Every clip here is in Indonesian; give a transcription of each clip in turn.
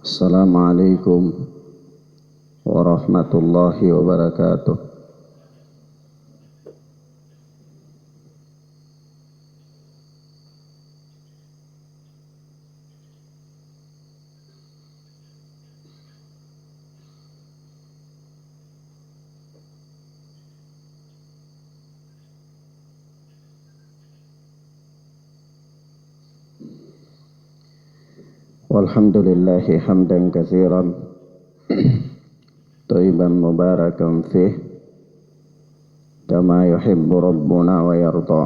Assalamualaikum warahmatullahi wabarakatuh. Walhamdulillahi hamdan katsiran thayyiban mubarakan fih kama yuhibbu rabbuna wa yarda.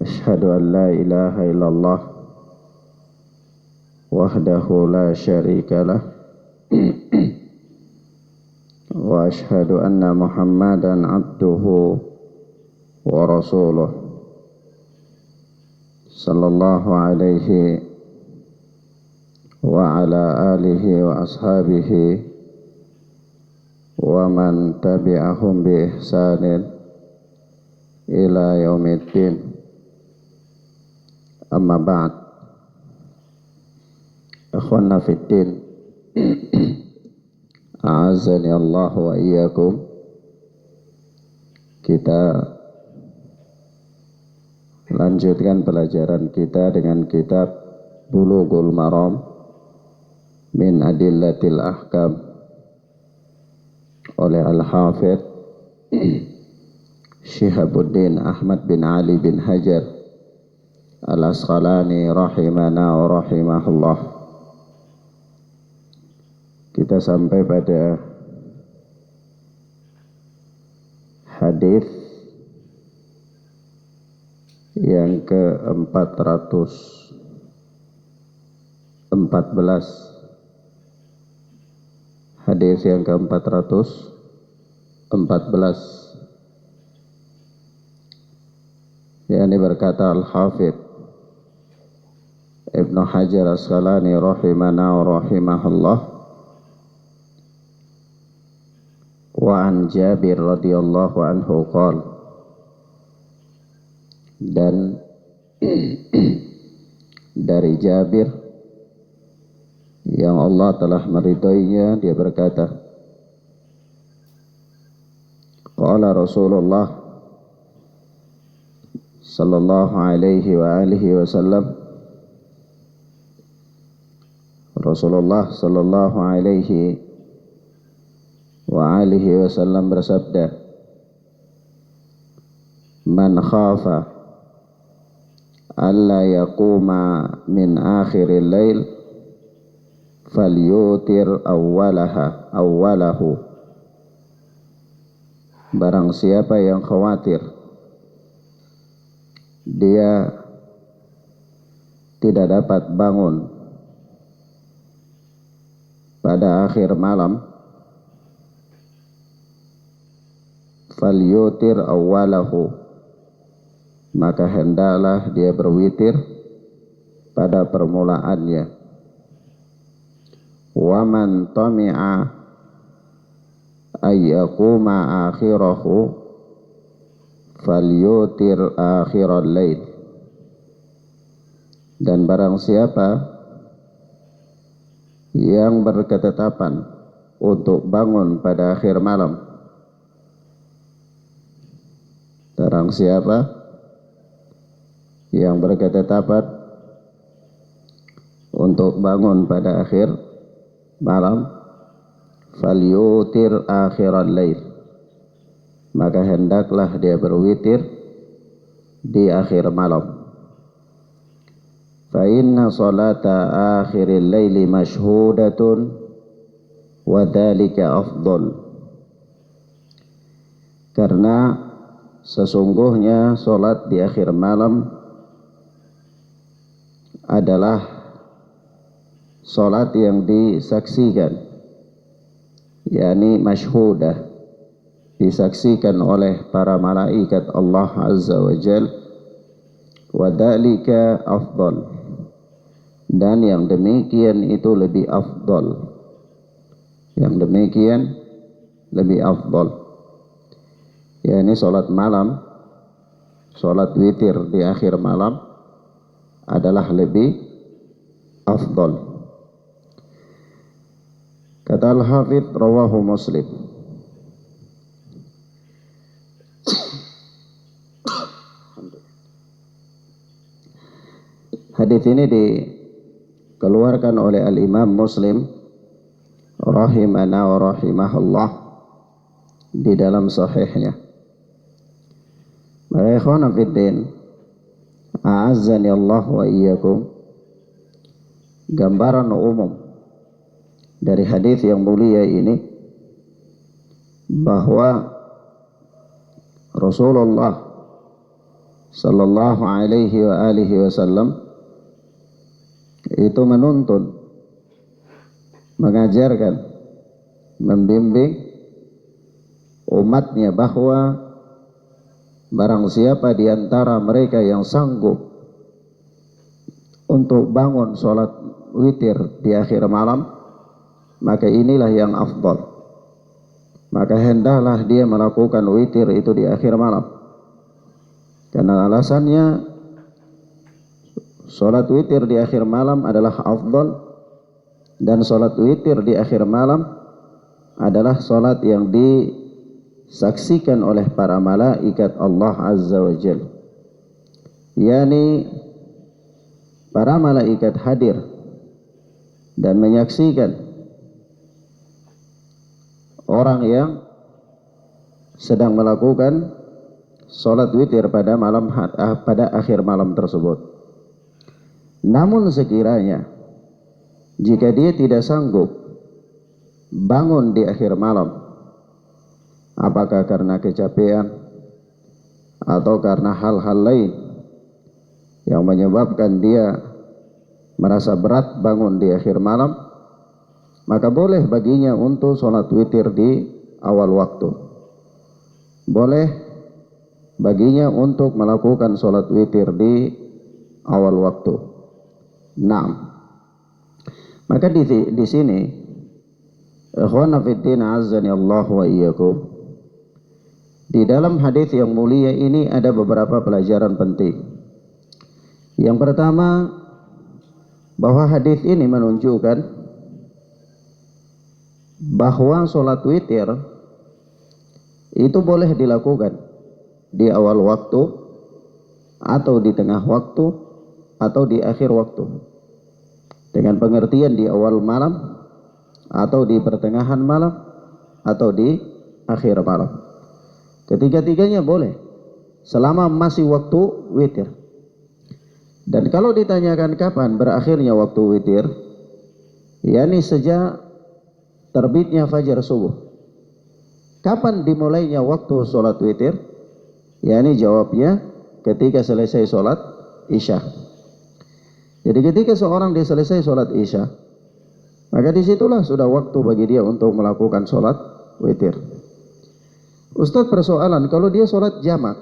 Asyhadu an la ilaha illallah wahdahu la syarika lah wa asyhadu anna Muhammadan abduhu wa rasuluh sallallahu alaihi wa ala alihi wa ashabihi wa man tabi'ahum bi ihsanin ila yaumiddin. Amma ba'd. Akhwana fiddin, a'azzani Allah wa iyyakum. Kita lanjutkan pelajaran kita dengan kitab Bulughul Maram min Adillatil Ahkam oleh Al-Hafidh Syihabuddin Ahmad bin Ali bin Hajar Al-Asqalani rahimana wa rahimahullah. Kita sampai pada hadis yang ke-414. Hadis yang ke-414, yakni berkata Al-Hafidh Ibnu Hajar Asqalani rahimana wa rahimahullah, wa an Jabir radhiyallahu anhu qala, dan dari Jabir yang Allah telah meridainya, dia berkata, qala Rasulullah sallallahu alaihi wa alihi wasallam, Rasulullah sallallahu alaihi wa alihi wasallam bersabda, man khafa alla yaquma min akhiril lail falyutir awwalahu. Barang siapa yang khawatir dia tidak dapat bangun pada akhir malam, falyutir awwalahu, maka hendaklah dia berwitir pada permulaannya. Wa man tami'a ayyakuma akhirahu falyutir akhiral lail, dan barang siapa yang berketetapan untuk bangun pada akhir malam, barang siapa yang berketetapan untuk bangun pada akhir malam, falyutir akhiral lail, maka hendaklah dia berwitir di akhir malam. Fa inna salata akhiril laili mashhudatun wa dhalika afdal, karena sesungguhnya salat di akhir malam adalah salat yang disaksikan, yakni masyhudah, disaksikan oleh para malaikat Allah Azza wa Jal, wa dzalika afdal, dan yang demikian itu lebih afdal, yang demikian lebih afdal, yakni salat malam, salat witir di akhir malam adalah lebih afdal. Kata Al-Hafidz, rawahu Muslim. Hadis ini dikeluarkan oleh Al-Imam Muslim rahimana wa rahimahullah di dalam sahihnya. Maka ikhwan fiddin, a'azzani Allah wa iyyakum, gambaran umum dari hadis yang mulia ini bahwa Rasulullah sallallahu alaihi wa alihi wasallam itu menuntun, mengajarkan, membimbing umatnya bahwa barang siapa di antara mereka yang sanggup untuk bangun sholat witir di akhir malam, maka inilah yang afdal. Maka hendaklah dia melakukan witir itu di akhir malam. Karena alasannya sholat witir di akhir malam adalah afdal, dan sholat witir di akhir malam adalah sholat yang disaksikan oleh para malaikat Allah Azza wa Jalla. Yani para malaikat hadir dan menyaksikan orang yang sedang melakukan sholat witir pada akhir malam tersebut. Namun sekiranya jika dia tidak sanggup bangun di akhir malam, apakah karena kecapean atau karena hal-hal lain yang menyebabkan dia merasa berat bangun di akhir malam, maka boleh baginya untuk sholat witir di awal waktu. Boleh baginya untuk melakukan sholat witir di awal waktu. Naam. Maka di sini, ikhwana fiddin azzani Allah wa iyyakum, di dalam hadis yang mulia ini ada beberapa pelajaran penting. Yang pertama, bahwa hadis ini menunjukkan bahwa sholat witir itu boleh dilakukan di awal waktu, atau di tengah waktu, atau di akhir waktu. Dengan pengertian di awal malam, atau di pertengahan malam, atau di akhir malam. Ketiga-tiganya boleh selama masih waktu witir. Dan kalau ditanyakan kapan berakhirnya waktu witir, yakni sejak terbitnya fajar subuh. Kapan dimulainya waktu sholat witir? Yakni jawabnya ketika selesai sholat isya. Jadi ketika seorang dia selesai sholat isya, maka disitulah sudah waktu bagi dia untuk melakukan sholat witir. Ustaz, persoalan kalau dia sholat jamak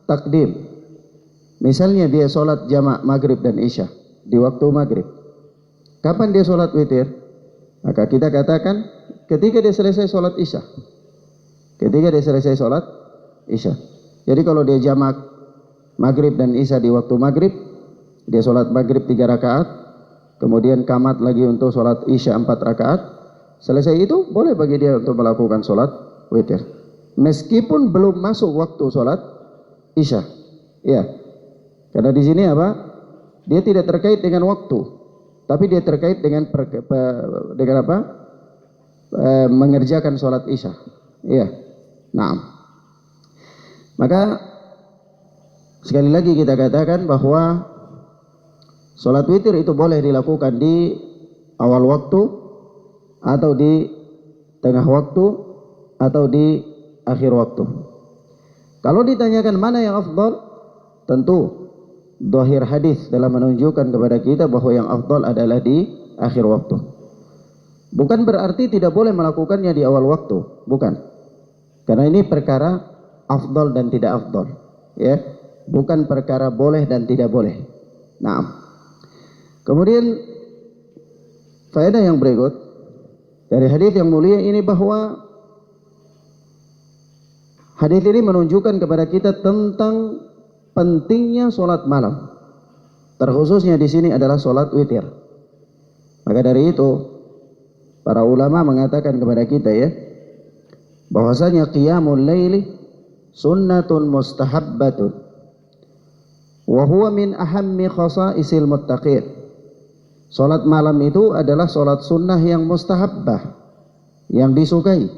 takdim, misalnya dia sholat jamak maghrib dan isya di waktu maghrib, kapan dia sholat witir? Maka kita katakan ketika dia selesai sholat isya. Ketika dia selesai sholat isya. Jadi kalau dia jamak maghrib dan isya di waktu maghrib, dia sholat maghrib 3 rakaat, kemudian qamat lagi untuk sholat isya 4 rakaat. Selesai itu boleh bagi dia untuk melakukan sholat witir, meskipun belum masuk waktu sholat isya. Ya, karena di sini apa? Dia tidak terkait dengan waktu, tapi dia terkait dengan mengerjakan sholat isya. Ya, nah, maka sekali lagi kita katakan bahwa sholat witir itu boleh dilakukan di awal waktu, atau di tengah waktu, atau di akhir waktu. Kalau ditanyakan mana yang afdal, tentu zahir hadis dalam menunjukkan kepada kita bahwa yang afdal adalah di akhir waktu. Bukan berarti tidak boleh melakukannya di awal waktu, bukan. Karena ini perkara afdal dan tidak afdal, ya. Bukan perkara boleh dan tidak boleh. Nah, kemudian faedah yang berikut dari hadis yang mulia ini, bahwa hadis ini menunjukkan kepada kita tentang pentingnya sholat malam. Terkhususnya di sini adalah sholat witir. Maka dari itu para ulama mengatakan kepada kita ya, bahwasanya qiyamul laili sunnatun mustahabbatun wa huwa min ahammi khasa'isil muttaqin. Salat malam itu adalah salat sunnah yang mustahabbah, yang disukai,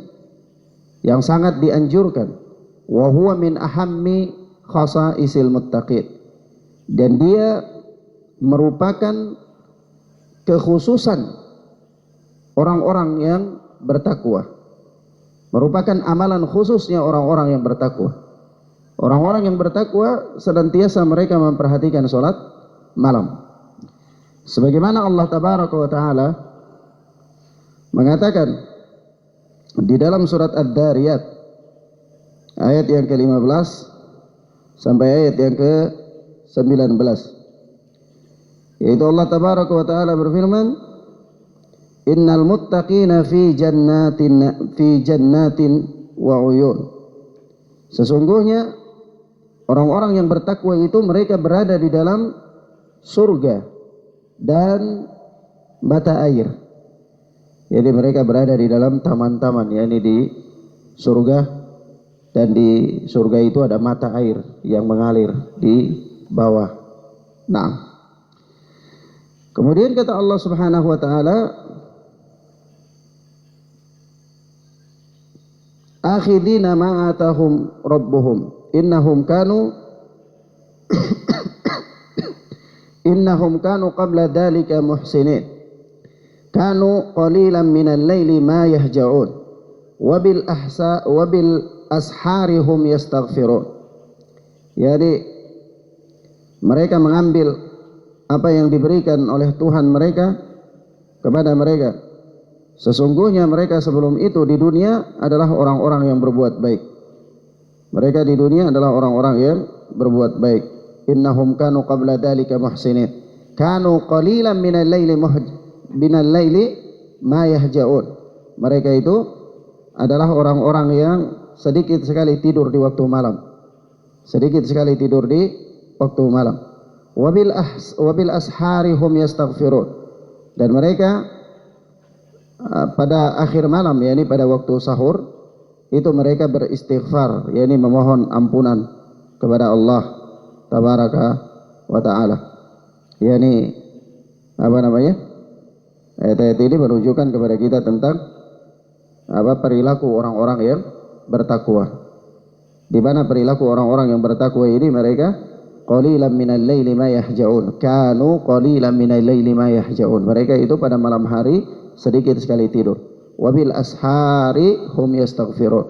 yang sangat dianjurkan. Wa huwa min ahammi khasa'isil muttaqin, dan dia merupakan kekhususan orang-orang yang bertakwa, merupakan amalan khususnya orang-orang yang bertakwa. Orang-orang yang bertakwa senantiasa mereka memperhatikan salat malam. Sebagaimana Allah Tabaraka wa Ta'ala mengatakan di dalam surat Ad-Dariyat ayat yang ke-15 sampai ayat yang ke-19, yaitu Allah Tabaraka wa Ta'ala berfirman, innal muttaqina fi jannatin wa uyun. Sesungguhnya orang-orang yang bertakwa itu mereka berada di dalam surga dan mata air. Jadi mereka berada di dalam taman-taman, yakni di surga, dan di surga itu ada mata air yang mengalir di bawah. Nah, kemudian kata Allah Subhanahu wa taala, akhidina ma atahum rabbuhum innahum kanu qabla dhalika muhsinin kanu qalilan minal laili ma yahja'un wa bil ashari hum yastaghfirun. Jadi mereka mengambil apa yang diberikan oleh Tuhan mereka kepada mereka. Sesungguhnya mereka sebelum itu di dunia adalah orang-orang yang berbuat baik. Mereka di dunia adalah orang-orang yang berbuat baik. Innahum kanu qabla dzalika muhsinin. Kanu qalilan minal laili ma yahja'un. Mereka itu adalah orang-orang yang sedikit sekali tidur di waktu malam. Sedikit sekali tidur di waktu malam. Wabil ashari hum yastaghfirun. Dan mereka pada akhir malam, yakni pada waktu sahur, itu mereka beristighfar, yakni memohon ampunan kepada Allah Tabaraka wa Ta'ala. Yakni ayat-ayat ini menunjukkan kepada kita tentang perilaku orang-orang yang bertakwa. Di mana perilaku orang-orang yang bertakwa ini, mereka qalilan minal laili ma yahja'un. Kanu qalilan minal laili ma yahja'un. Mereka itu pada malam hari sedikit sekali tidur. Wabil ashari hum yastaghfirun.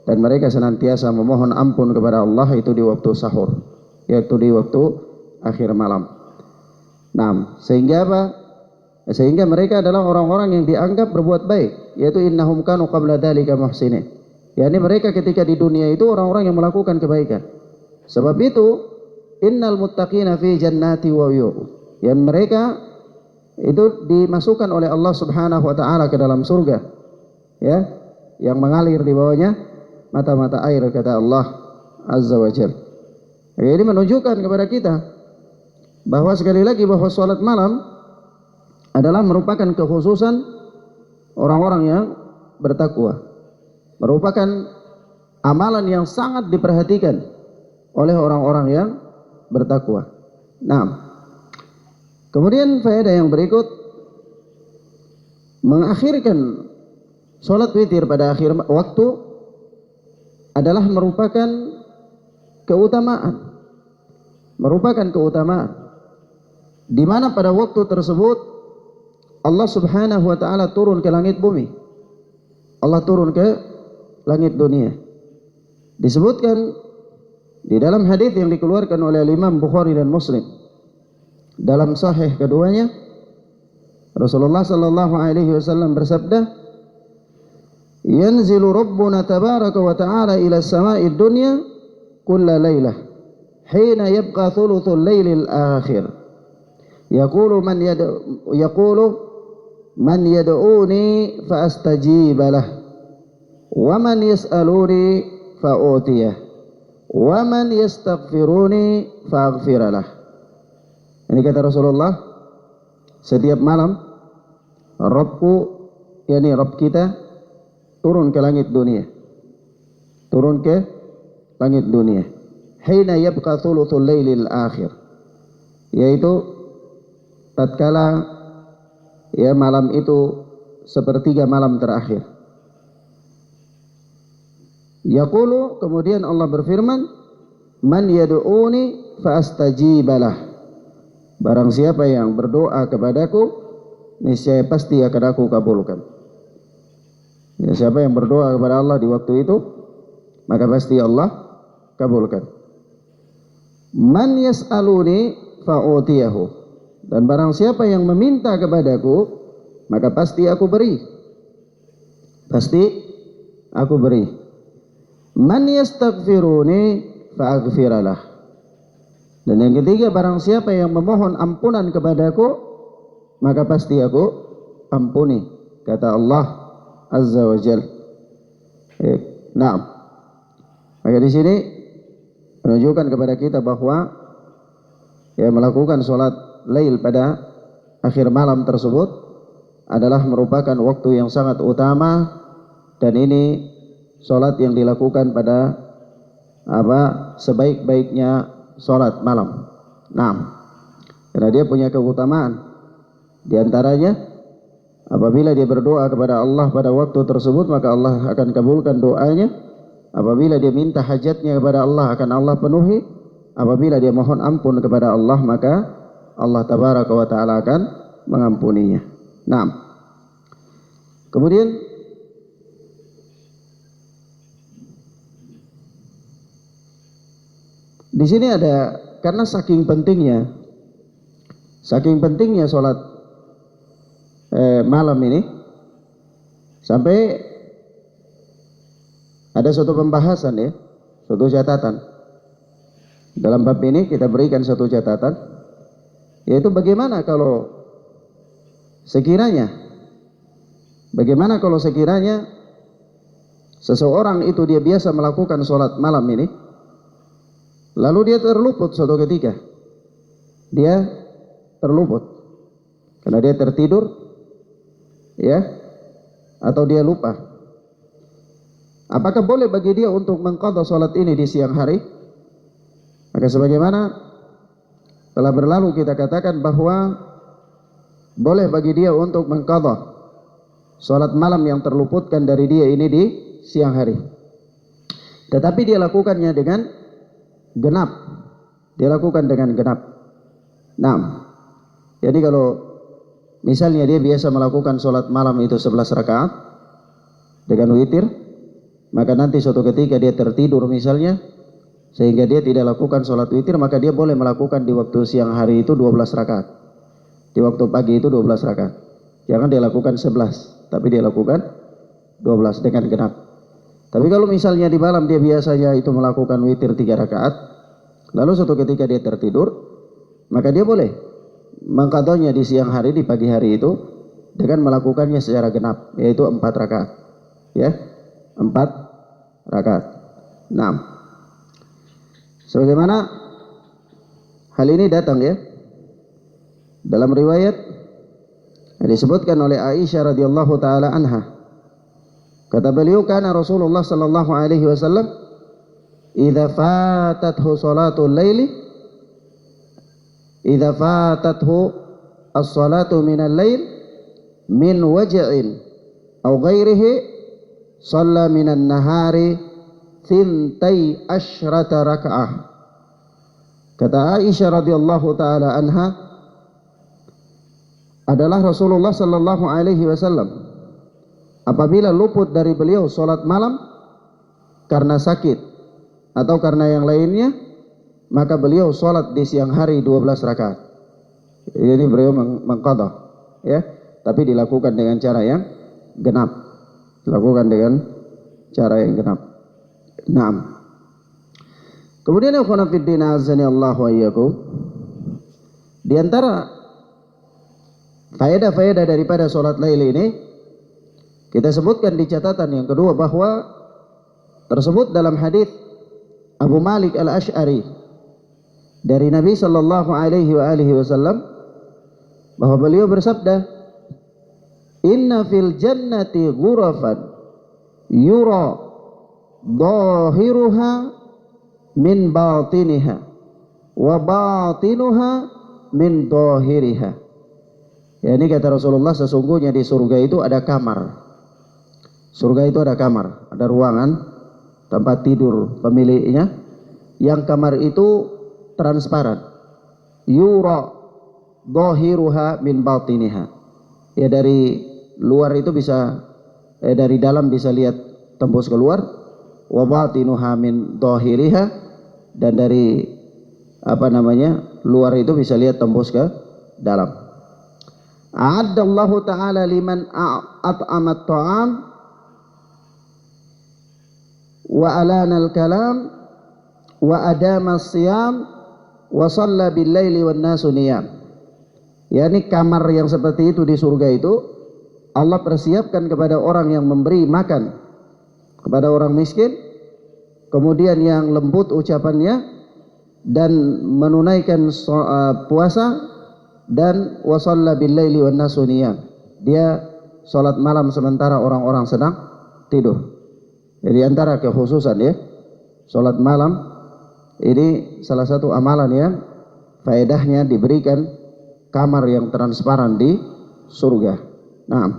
Dan mereka senantiasa memohon ampun kepada Allah itu di waktu sahur, yaitu di waktu akhir malam. Nah, sehingga apa? Sehingga mereka adalah orang-orang yang dianggap berbuat baik, yaitu innahum kanu qabla dzalika muhsinin. yakni mereka ketika di dunia itu orang-orang yang melakukan kebaikan. Sebab itu innal muttaqina fi jannati wa uyun. Yang mereka itu dimasukkan oleh Allah Subhanahu wa taala ke dalam surga. Ya, yang mengalir di bawahnya mata-mata air, kata Allah Azza wa Jalla. Ini menunjukkan kepada kita bahwa sekali lagi bahwa salat malam adalah merupakan kekhususan orang-orang yang bertakwa. Merupakan amalan yang sangat diperhatikan oleh orang-orang yang bertakwa. Nah, kemudian faedah yang berikut, mengakhirkan salat witir pada akhir waktu adalah merupakan keutamaan. Merupakan keutamaan di mana pada waktu tersebut Allah Subhanahu wa taala turun ke langit bumi. Allah turun ke langit dunia. Disebutkan di dalam hadis yang dikeluarkan oleh Imam Bukhari dan Muslim dalam sahih keduanya, Rasulullah sallallahu alaihi wasallam bersabda, yanzilu rabbuna tabaraka wa ta'ala ila as-sama'i ad-dunya kulla lailah hina yabqa thuluthul lailil akhir yaqulu man yad'uni fa astajib lah wa man yas'aluni fa utiyah wa man yastaghfiruni fa aghfir lah. Ini kata Rasulullah, setiap malam Rabbku, yakni Rabb kita turun ke langit dunia. Turun ke langit dunia. Hina yabqa thuluthul lailil akhir. Yaitu tatkala ya malam itu sepertiga malam terakhir. Yaqulu, kemudian Allah berfirman, man yad'uni fa astajibalah. Barang siapa yang berdoa kepadaku, niscaya pasti akan aku kabulkan. Ya, siapa yang berdoa kepada Allah di waktu itu, maka pasti Allah kabulkan. Man yas'aluni fa'utiyahu. Dan barang siapa yang meminta kepadaku, maka pasti aku beri. Pasti aku beri. Man yastaghfiruni fa'aghfiralah. Dan yang ketiga, barang siapa yang memohon ampunan kepadaku, maka pasti aku ampuni, kata Allah Azza wa Jalla. Naam. Maka di sini menunjukkan kepada kita bahwa ya melakukan sholat lail pada akhir malam tersebut adalah merupakan waktu yang sangat utama, dan ini sholat yang dilakukan pada sebaik-baiknya sholat malam. Nah, karena dia punya keutamaan. Di antaranya, apabila dia berdoa kepada Allah pada waktu tersebut, maka Allah akan kabulkan doanya. Apabila dia minta hajatnya kepada Allah, akan Allah penuhi. Apabila dia mohon ampun kepada Allah, maka Allah tabaraka wa ta'ala akan mengampuninya. Nah, kemudian di sini ada, karena saking pentingnya sholat malam ini, sampai ada suatu pembahasan ya, suatu catatan. Dalam bab ini kita berikan satu catatan, yaitu bagaimana kalau sekiranya seseorang itu dia biasa melakukan sholat malam ini, lalu dia terluput suatu ketika. Dia terluput karena dia tertidur, ya, atau dia lupa. Apakah boleh bagi dia untuk mengqadha sholat ini di siang hari? Maka sebagaimana telah berlalu kita katakan bahwa boleh bagi dia untuk mengqadha sholat malam yang terluputkan dari dia ini di siang hari. Tetapi dia lakukannya dengan genap. Dia lakukan dengan genap. Nah, jadi kalau misalnya dia biasa melakukan sholat malam itu 11 rakaat dengan witir, maka nanti suatu ketika dia tertidur misalnya, sehingga dia tidak lakukan sholat witir, maka dia boleh melakukan di waktu siang hari itu 12 rakaat. Di waktu pagi itu 12 rakaat. Jangan dia lakukan 11, tapi dia lakukan 12 dengan genap. Tapi kalau misalnya di malam dia biasanya itu melakukan witir 3 rakaat, lalu suatu ketika dia tertidur, maka dia boleh mengqadhanya di siang hari, di pagi hari itu dengan melakukannya secara genap, yaitu 4 rakaat. Ya, 4 rakaat. Nah, sebagaimana hal ini datang ya dalam riwayat yang disebutkan oleh Aisyah radhiyallahu taala anha. Kata beliau, kana Rasulullah sallallahu alaihi wasallam idza fatathu salatul laili, idza fatathu as-salatu minal lail min waj'in aw ghairihi shalla minan nahari thintai asyrata raka'ah. Kata Aisyah radhiyallahu taala anha, adalah Rasulullah sallallahu alaihi wasallam apabila luput dari beliau salat malam karena sakit atau karena yang lainnya, maka beliau salat di siang hari 12 rakaat. Ini beliau mengqadha, ya, tapi dilakukan dengan cara yang genap. Dilakukan dengan cara yang genap. Naam. Kemudian ikhwan fillah azani Allah wa iyyakum, di antara faedah-faedah daripada salat lail ini kita sebutkan di catatan yang kedua bahwa tersebut dalam hadis Abu Malik Al-Asy'ari dari Nabi sallallahu alaihi wasallam bahwa beliau bersabda, Inna fil jannati ghurafan yura dhahiruha min batiniha wa batinuha min dhahiriha. Ya, ini kata Rasulullah, sesungguhnya di surga itu ada kamar. Surga itu ada kamar, ada ruangan tempat tidur pemiliknya, yang kamar itu transparan. Yura dhahiruha min batiniha. Ya, dari luar itu bisa, dari dalam bisa lihat tembus keluar. Wa batinuha min dhahiriha, dan dari luar itu bisa lihat tembus ke dalam. A'addallahu ta'ala liman at'ama at-ta'am wa alana al-kalam wa adama as-siyam wa shalla bil-laili wan nasu niyam. Yani kamar yang seperti itu di surga itu Allah persiapkan kepada orang yang memberi makan kepada orang miskin, kemudian yang lembut ucapannya dan menunaikan puasa, dan wa shalla bil-laili wan nasu niyam. Dia salat malam sementara orang-orang sedang tidur. Jadi antara kekhususan ya, salat malam ini salah satu amalan yang faedahnya diberikan kamar yang transparan di surga. Nah,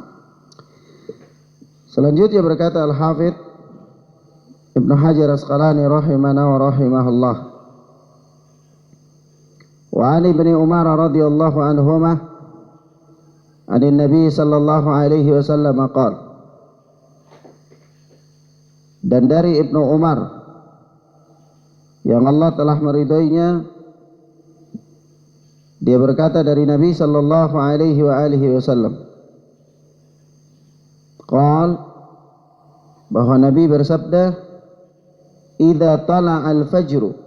selanjutnya berkata Al-Hafidz Ibnu Hajar Asqalani rahimana wa rahimahullah, wa an Ibni Umar radhiyallahu anhuma an Nabi sallallahu alaihi wasallam qala, dan dari Ibnu Umar yang Allah telah meridainya, dia berkata dari Nabi sallallahu alaihi wa alihi wasallam, qala, bahwa Nabi bersabda, idza tala'al fajru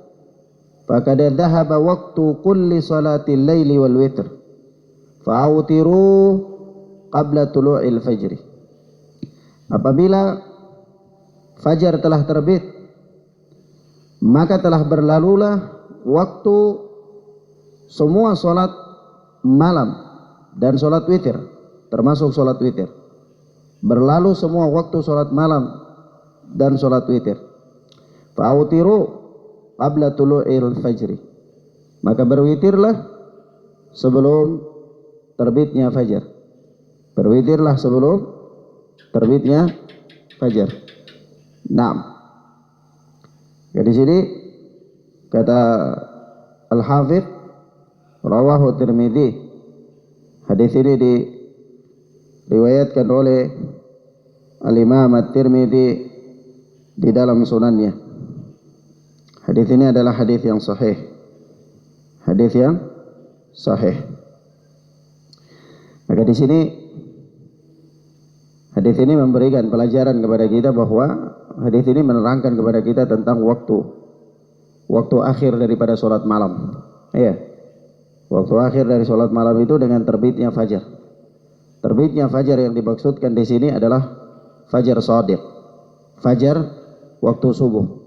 faqad dhahaba waqtu kulli salatil laili wal witr fa'autiru qabla tulu'il fajri. Apabila fajar telah terbit, maka telah berlalulah waktu semua salat malam dan salat witir, termasuk salat witir. Berlalu semua waktu salat malam dan salat witir. Fa'autiru qabla tulu'il fajri, maka berwitirlah sebelum terbitnya fajar. Berwitirlah sebelum terbitnya fajar. Naam. Ya, di sini kata Al-Hafidz, rawahu Tirmidzi. Hadis ini diriwayatkan oleh Al-Imam At-Tirmidzi di dalam sunannya. Hadis ini adalah hadis yang sahih. Hadis yang sahih. Maka di sini hadis ini memberikan pelajaran kepada kita bahwa hadis ini menerangkan kepada kita tentang waktu akhir daripada salat malam. Iya. Waktu akhir dari salat malam itu dengan terbitnya fajar. Terbitnya fajar yang dimaksudkan di sini adalah fajar shadiq. Fajar waktu subuh.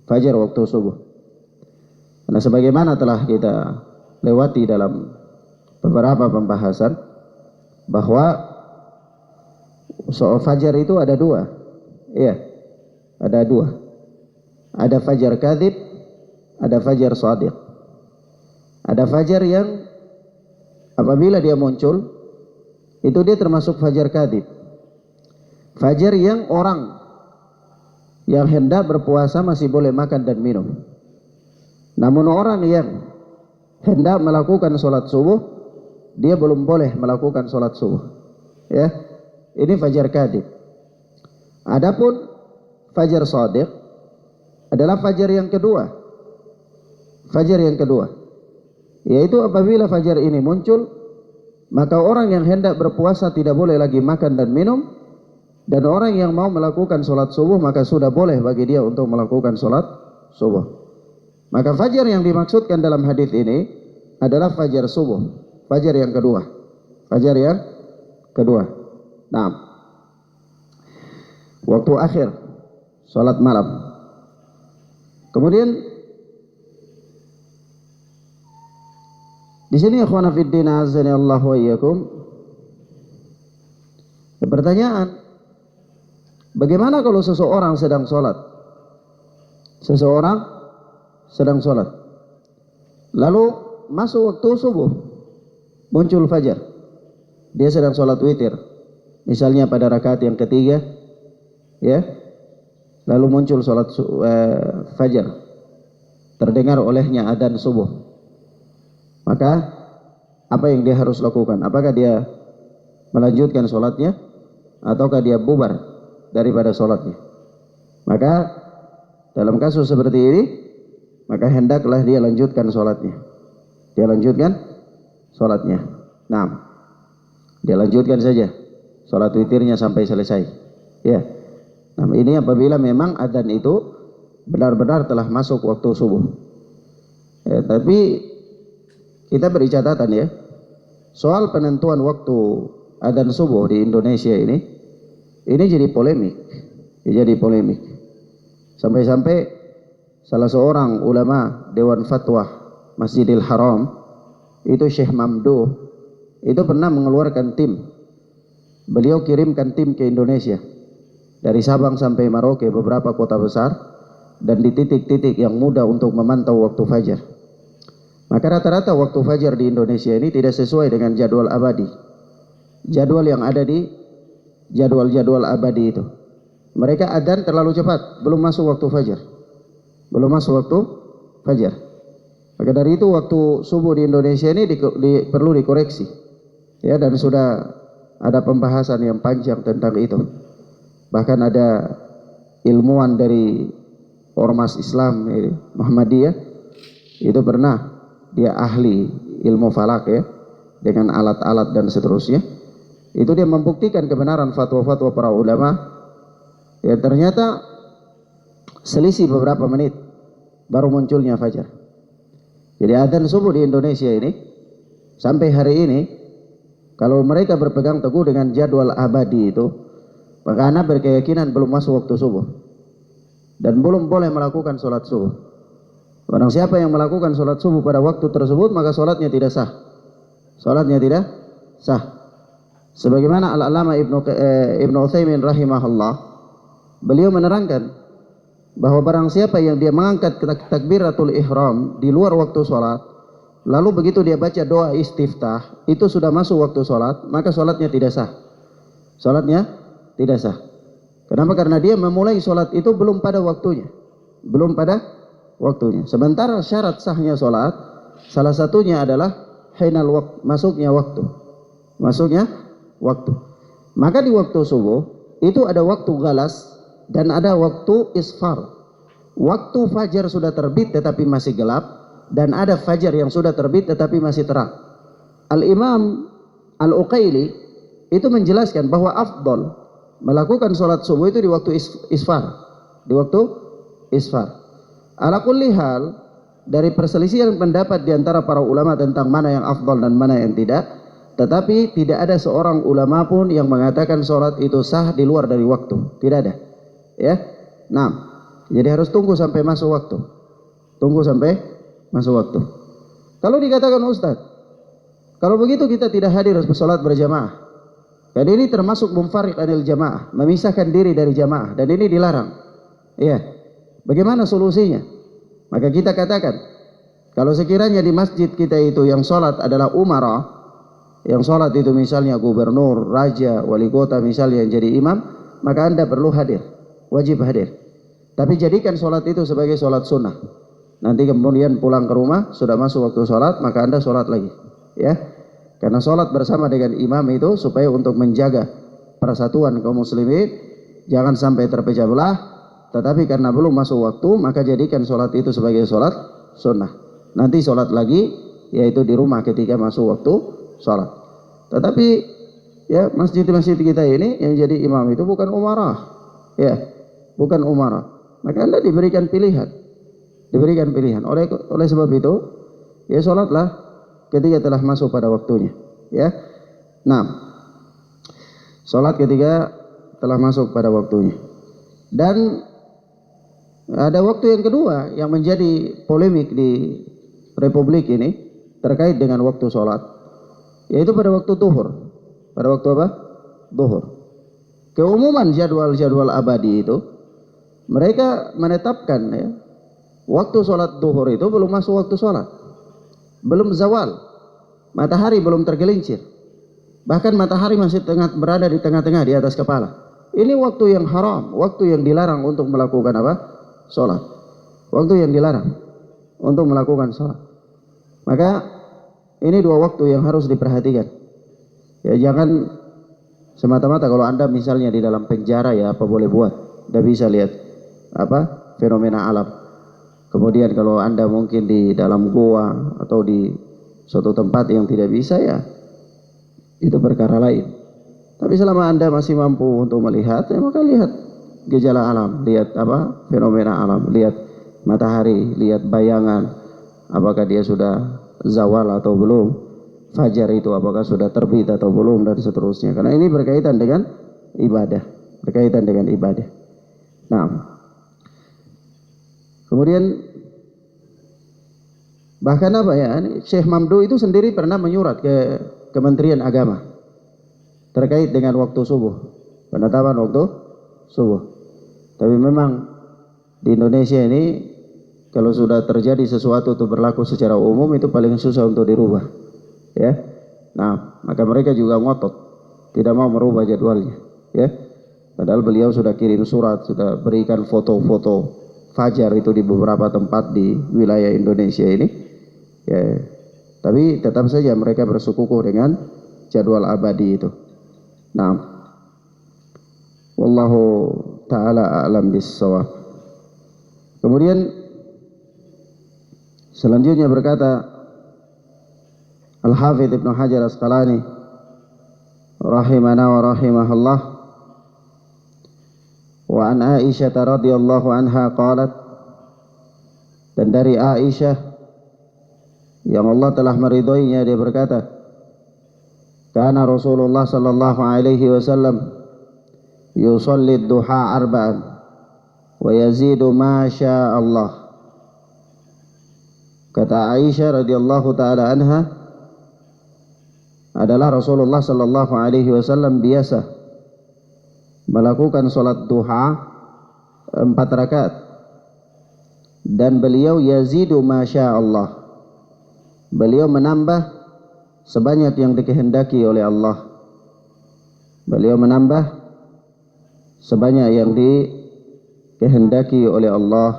Fajar waktu subuh. Karena sebagaimana telah kita lewati dalam beberapa pembahasan bahwa soal fajar itu ada dua. Iya, ada dua. Ada fajar kadzib, ada fajar shadiq. Ada fajar yang apabila dia muncul itu dia termasuk fajar kadzib. Fajar yang orang yang hendak berpuasa masih boleh makan dan minum. Namun orang yang hendak melakukan sholat subuh, dia belum boleh melakukan sholat subuh. Ya, ini fajar kadzib. Adapun fajar shadiq adalah fajar yang kedua. Fajar yang kedua, yaitu apabila fajar ini muncul, maka orang yang hendak berpuasa tidak boleh lagi makan dan minum. Dan orang yang mau melakukan sholat subuh, maka sudah boleh bagi dia untuk melakukan sholat subuh. Maka fajar yang dimaksudkan dalam hadis ini adalah fajar subuh, fajar yang kedua. Fajar yang kedua. Nah, waktu akhir sholat malam. Kemudian di sini ikhwana fiddin azani Allah wa iyyakum, Pertanyaan, bagaimana kalau seseorang sedang sholat? Seseorang sedang sholat, lalu masuk waktu subuh, muncul fajar. Dia sedang sholat witir, misalnya pada rakaat yang ketiga, ya, lalu muncul sholat fajar, terdengar olehnya adzan subuh. Maka apa yang dia harus lakukan? Apakah dia melanjutkan sholatnya, ataukah dia bubar daripada sholatnya? Maka dalam kasus seperti ini, maka hendaklah dia lanjutkan sholatnya. Dia lanjutkan sholatnya. Nah, dia lanjutkan saja sholat witirnya sampai selesai. Ya. Nah, ini apabila memang adzan itu benar-benar telah masuk waktu subuh. Ya, tapi kita beri catatan ya, soal penentuan waktu adzan subuh di Indonesia ini jadi polemik. Jadi polemik. Sampai-sampai salah seorang ulama Dewan Fatwa Masjidil Haram, itu Syekh Mamduh, itu pernah mengeluarkan tim. Beliau kirimkan tim ke Indonesia, dari Sabang sampai Merauke, beberapa kota besar, dan di titik-titik yang mudah untuk memantau waktu fajar. Maka rata-rata waktu fajar di Indonesia ini tidak sesuai dengan jadwal abadi. Jadwal yang ada di jadwal-jadwal abadi itu. Mereka adzan terlalu cepat, belum masuk waktu fajar. Belum masuk waktu fajar. Maka dari itu waktu subuh di Indonesia ini perlu dikoreksi. Ya, dan sudah ada pembahasan yang panjang tentang itu. Bahkan ada ilmuwan dari Ormas Islam Muhammadiyah, itu pernah, dia ahli ilmu falak ya, dengan alat-alat dan seterusnya. Itu dia membuktikan kebenaran fatwa-fatwa para ulama. Ya, ternyata selisih beberapa menit baru munculnya fajar. Jadi adzan subuh di Indonesia ini sampai hari ini, kalau mereka berpegang teguh dengan jadwal abadi itu, maka anak berkeyakinan belum masuk waktu subuh dan belum boleh melakukan sholat subuh. Barang siapa yang melakukan sholat subuh pada waktu tersebut, maka sholatnya tidak sah. Sholatnya tidak sah. Sebagaimana Al-Allamah Ibnu Utsaimin rahimahullah, beliau menerangkan bahwa barang siapa yang dia mengangkat takbiratul ihram di luar waktu sholat, lalu begitu dia baca doa istiftah, itu sudah masuk waktu sholat, maka sholatnya tidak sah. Sholatnya tidak sah. Kenapa? Karena dia memulai sholat itu belum pada waktunya. Belum pada waktunya. Sementara syarat sahnya sholat, salah satunya adalah hinal waqt, masuknya waktu. Masuknya waktu. Maka di waktu subuh, itu ada waktu galas, dan ada waktu isfar. Waktu fajar sudah terbit tetapi masih gelap, dan ada fajar yang sudah terbit tetapi masih terang. Al-Imam Al-Uqaili itu menjelaskan bahwa afdal melakukan sholat subuh itu di waktu isfar. Di waktu isfar. Ala kulli hal, dari perselisihan pendapat di antara para ulama tentang mana yang afdal dan mana yang tidak, tetapi tidak ada seorang ulama pun yang mengatakan sholat itu sah di luar dari waktu. Tidak ada. Ya, nah, jadi harus tunggu sampai masuk waktu. Tunggu sampai masuk waktu. Kalau dikatakan Ustaz, kalau begitu kita tidak hadir sholat berjamaah, dan ini termasuk munfarid anil jamaah, memisahkan diri dari jamaah, dan ini dilarang. Ya, bagaimana solusinya? Maka kita katakan, kalau sekiranya di masjid kita itu yang sholat adalah umarah, yang sholat itu misalnya gubernur, raja, wali kota misalnya yang jadi imam, maka Anda perlu hadir. Wajib hadir. Tapi jadikan sholat itu sebagai sholat sunnah. Nanti kemudian pulang ke rumah, sudah masuk waktu sholat, maka Anda sholat lagi. Ya, karena sholat bersama dengan imam itu supaya untuk menjaga persatuan kaum muslimin, jangan sampai terpecah belah. Tetapi karena belum masuk waktu, maka jadikan sholat itu sebagai sholat sunnah. Nanti sholat lagi, yaitu di rumah ketika masuk waktu sholat. Tetapi ya, masjid-masjid kita ini yang jadi imam itu bukan umarah. Ya, bukan umarah. Maka Anda diberikan pilihan. Diberikan pilihan. Oleh sebab itu, ya sholatlah ketika telah masuk pada waktunya. Ya. Nah, sholat ketika telah masuk pada waktunya. Dan ada waktu yang kedua yang menjadi polemik di Republik ini terkait dengan waktu sholat, yaitu pada waktu zuhur. Pada waktu apa? Zuhur. keumuman jadwal-jadwal abadi itu, mereka menetapkan ya, waktu sholat duhur itu belum masuk waktu sholat, belum zawal, matahari belum tergelincir, bahkan matahari masih berada di tengah-tengah di atas kepala. Ini waktu yang haram, waktu yang dilarang untuk melakukan apa? Sholat. Waktu yang dilarang untuk melakukan sholat. Maka ini dua waktu yang harus diperhatikan. Ya, jangan semata-mata kalau Anda misalnya di dalam penjara ya apa boleh buat, tidak bisa lihat apa fenomena alam. Kemudian kalau Anda mungkin di dalam gua atau di suatu tempat yang tidak bisa ya itu perkara lain. Tapi selama Anda masih mampu untuk melihat, ya maka lihat gejala alam, lihat apa fenomena alam, lihat matahari, lihat bayangan, apakah dia sudah zawal atau belum, fajar itu apakah sudah terbit atau belum, dan seterusnya. Karena ini berkaitan dengan ibadah, berkaitan dengan ibadah. Nah, kemudian bahkan apa ya, Syekh Mamdu itu sendiri pernah menyurat ke Kementerian Agama terkait dengan waktu subuh, penetapan waktu subuh. Tapi memang di Indonesia ini kalau sudah terjadi sesuatu itu berlaku secara umum itu paling susah untuk dirubah, ya. Nah, maka mereka juga ngotot, tidak mau merubah jadwalnya, ya. Padahal beliau sudah kirim surat, sudah berikan foto-foto fajar itu di beberapa tempat di wilayah Indonesia ini, ya. Tapi tetap saja mereka bersikukuh dengan jadwal abadi itu. Nah, wallahu ta'ala a'lam bis-shawab. Kemudian selanjutnya berkata Al-Hafidz Ibnu Hajar Asqalani rahimana wa rahimahullah, wa an Aisyah radhiyallahu anha qalat, dan dari Aisyah yang Allah telah meridhoinya, dia berkata, kana Rasulullah sallallahu alaihi wasallam yusalli duha arba'an wa yazidu ma syaa Allah. Kata Aisyah radhiyallahu taala anha, adalah Rasulullah sallallahu alaihi wasallam biasa melakukan salat duha 4 rakaat, dan beliau yazidu ma syaa Allah, beliau menambah sebanyak yang dikehendaki oleh Allah. Beliau menambah sebanyak yang dikehendaki oleh Allah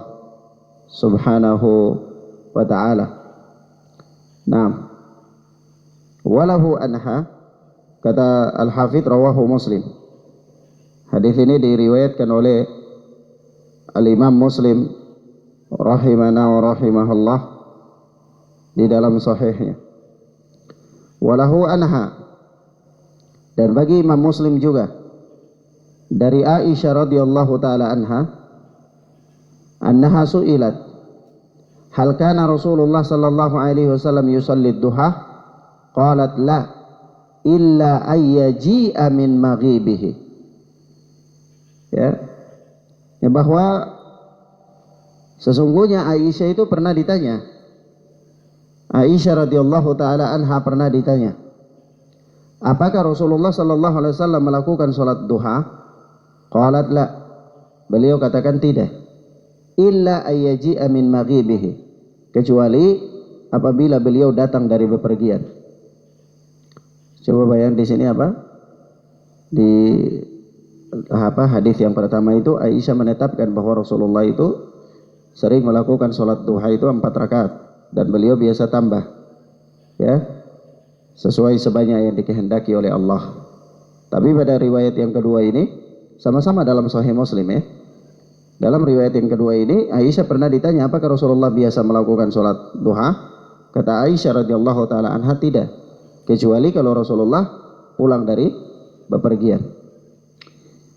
subhanahu wa ta'ala. Nah, walahu anha, kata Al-Hafidz, rawahu Muslim. Hadis ini diriwayatkan oleh Al-Imam Muslim rahimana wa rahimahullah di dalam sahihnya. Walahu anha, dan bagi Imam Muslim juga dari Aisyah radhiyallahu taala anha, annaha su'ilat hal kana Rasulullah sallallahu alaihi wasallam yusalli duha, qalat la illa ayyaji'a min maghibihi. Ya, bahwa sesungguhnya Aisyah itu pernah ditanya, Aisyah radhiyallahu taala anha pernah ditanya, apakah Rasulullah sallallahu alaihi wasallam melakukan salat duha? Qalat la, beliau katakan tidak, illa ayyaji'a min maghibihi, kecuali apabila beliau datang dari bepergian. Coba bayang di sini apa? Di hadis yang pertama itu Aisyah menetapkan bahwa Rasulullah itu sering melakukan salat duha itu 4 rakaat. Dan beliau biasa tambah, ya, sesuai sebanyak yang dikehendaki oleh Allah. Tapi pada riwayat yang kedua ini, sama-sama dalam Sahih Muslim, ya. Dalam riwayat yang kedua ini, Aisyah pernah ditanya, apakah Rasulullah biasa melakukan sholat duha? Kata Aisyah radhiyallahu taala anha, tidak, kecuali kalau Rasulullah pulang dari bepergian.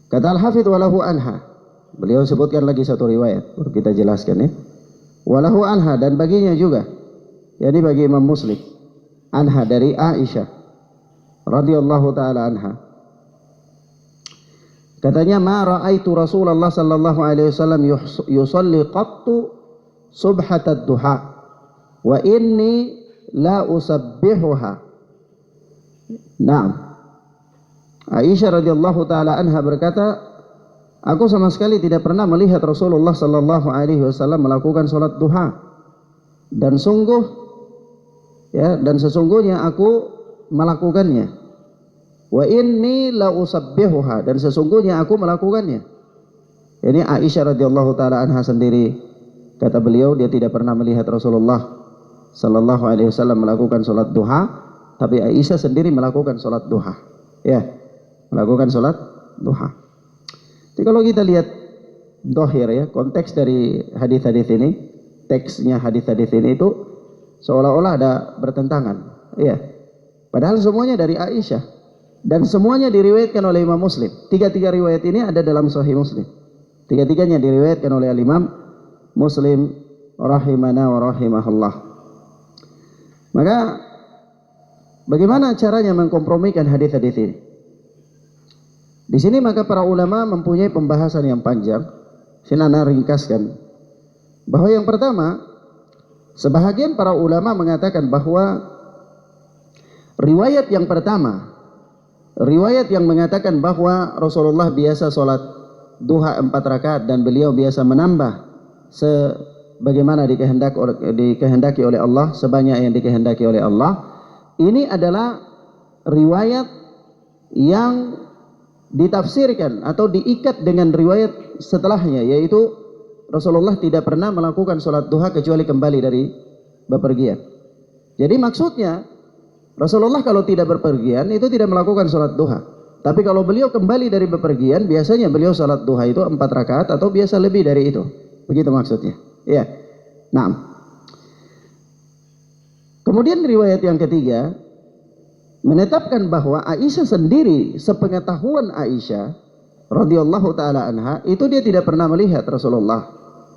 Kata Al-Hafidz, walahu anha, beliau sebutkan lagi satu riwayat, baru kita jelaskan, ya. Walahu anha, dan baginya juga, jadi bagi Imam Muslim, anha dari Aisyah radhiyallahu taala anha, katanya, ma ra'aitu Rasulullah sallallahu alaihi wasallam yusalli qattu subhatad duha wa inni la usabbihuha. Naam, Aisyah radhiyallahu taala anha berkata, aku sama sekali tidak pernah melihat Rasulullah sallallahu alaihi wasallam melakukan salat duha. Dan sesungguhnya aku melakukannya. Wa inni la usabbihuha, dan sesungguhnya aku melakukannya. Ini Aisyah radhiyallahu taala anha sendiri, kata beliau, dia tidak pernah melihat Rasulullah sallallahu alaihi wasallam melakukan salat duha, tapi Aisyah sendiri melakukan salat duha. Ya, melakukan salat duha. Jadi kalau kita lihat dohir ya, konteks dari hadis-hadis ini, teksnya hadis-hadis ini itu seolah-olah ada bertentangan. Ya, padahal semuanya dari Aisyah dan semuanya diriwayatkan oleh Imam Muslim. Tiga-tiga riwayat ini ada dalam Sahih Muslim. Tiga-tiganya diriwayatkan oleh Imam Muslim rahimana wa rahimahullah. Maka bagaimana caranya mengkompromikan hadis-hadis ini? Di sini maka para ulama mempunyai pembahasan yang panjang. Sini ana ringkaskan bahwa yang pertama, sebahagian para ulama mengatakan bahwa riwayat yang pertama, riwayat yang mengatakan bahwa Rasulullah biasa sholat duha 4 rakaat dan beliau biasa menambah sebagaimana dikehendaki oleh Allah, sebanyak yang dikehendaki oleh Allah, ini adalah riwayat yang ditafsirkan atau diikat dengan riwayat setelahnya, yaitu Rasulullah tidak pernah melakukan sholat duha kecuali kembali dari bepergian. Jadi maksudnya Rasulullah kalau tidak berpergian itu tidak melakukan sholat duha. Tapi kalau beliau kembali dari bepergian, biasanya beliau sholat duha itu 4 rakaat atau biasa lebih dari itu. Begitu maksudnya. Ya. Nah. Kemudian riwayat yang ketiga menetapkan bahwa Aisyah sendiri, sepengetahuan Aisyah radhiyallahu taala anha, itu dia tidak pernah melihat Rasulullah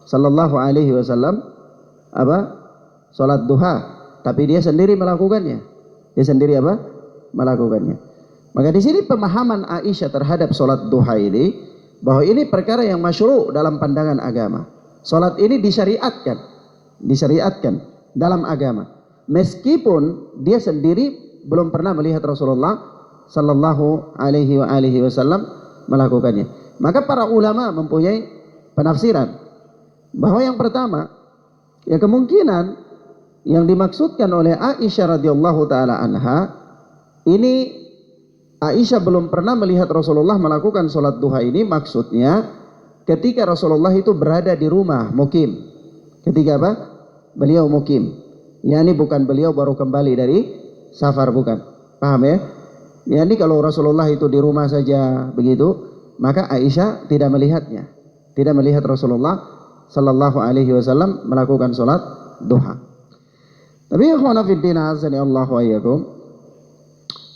sallallahu alaihi wasallam salat duha, tapi dia sendiri melakukannya. Dia sendiri melakukannya. Maka di sini pemahaman Aisyah terhadap salat duha ini, bahwa ini perkara yang masyru' dalam pandangan agama. Salat ini disyariatkan dalam agama. Meskipun dia sendiri belum pernah melihat Rasulullah sallallahu alaihi wasallam melakukannya. Maka para ulama mempunyai penafsiran bahwa yang pertama, ya kemungkinan yang dimaksudkan oleh Aisyah radhiyallahu taala anha, ini Aisyah belum pernah melihat Rasulullah melakukan sholat duha ini, maksudnya ketika Rasulullah itu berada di rumah mukim. Ketika beliau mukim. Yani bukan beliau baru kembali dari safar, bukan. Paham ya? Yani kalau Rasulullah itu di rumah saja begitu, maka Aisyah tidak melihatnya. Tidak melihat Rasulullah sallallahu alaihi wasallam melakukan sholat duha. Tapi ikhwana fiddin azani Allah wa iyyakum,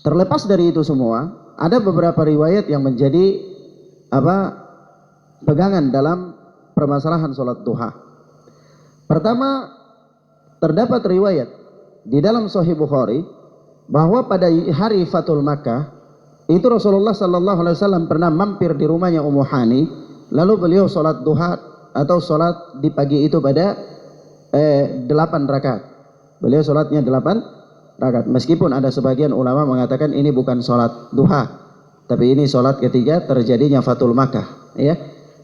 terlepas dari itu semua, ada beberapa riwayat yang menjadi pegangan dalam permasalahan sholat duha. Pertama, terdapat riwayat di dalam Sahih Bukhari bahwa pada hari Fathul Makkah itu Rasulullah sallallahu alaihi wasallam pernah mampir di rumahnya Ummu Hani, lalu beliau sholat duha atau sholat di pagi itu pada 8 rakaat. Beliau sholatnya 8 rakaat. Meskipun ada sebagian ulama mengatakan ini bukan sholat duha, tapi ini sholat ketika terjadinya Fathul Makkah. Ya,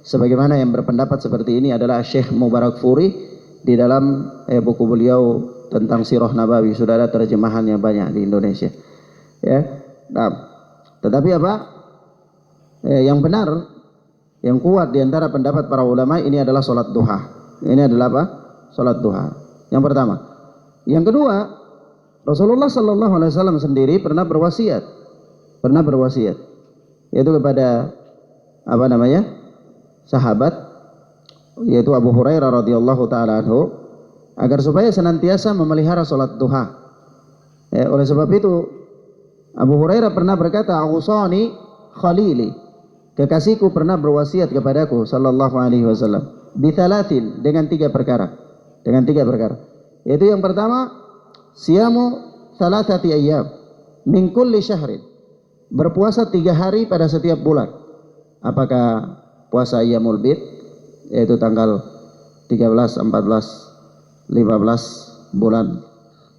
sebagaimana yang berpendapat seperti ini adalah Syekh Mubarak Furi di dalam buku beliau tentang Sirah Nabawi. Sudah ada terjemahannya banyak di Indonesia. Ya, nah, tetapi yang benar, yang kuat di antara pendapat para ulama ini adalah sholat duha. Ini adalah sholat duha. Yang pertama. Yang kedua, Rasulullah sallallahu alaihi wasallam sendiri pernah berwasiat, yaitu kepada sahabat, yaitu Abu Hurairah radhiyallahu taala anhu, agar supaya senantiasa memelihara salat duha. Oleh sebab itu Abu Hurairah pernah berkata, "Ausani khalili," kekasihku pernah berwasiat kepadaku sallallahu alaihi wasallam, "Bithalathin," dengan 3 perkara. Yaitu yang pertama, siyamu thalathati ayyam min kulli syahrin, berpuasa 3 hari pada setiap bulan. Apakah puasa Ayyamul Bid, yaitu tanggal 13, 14, 15 bulan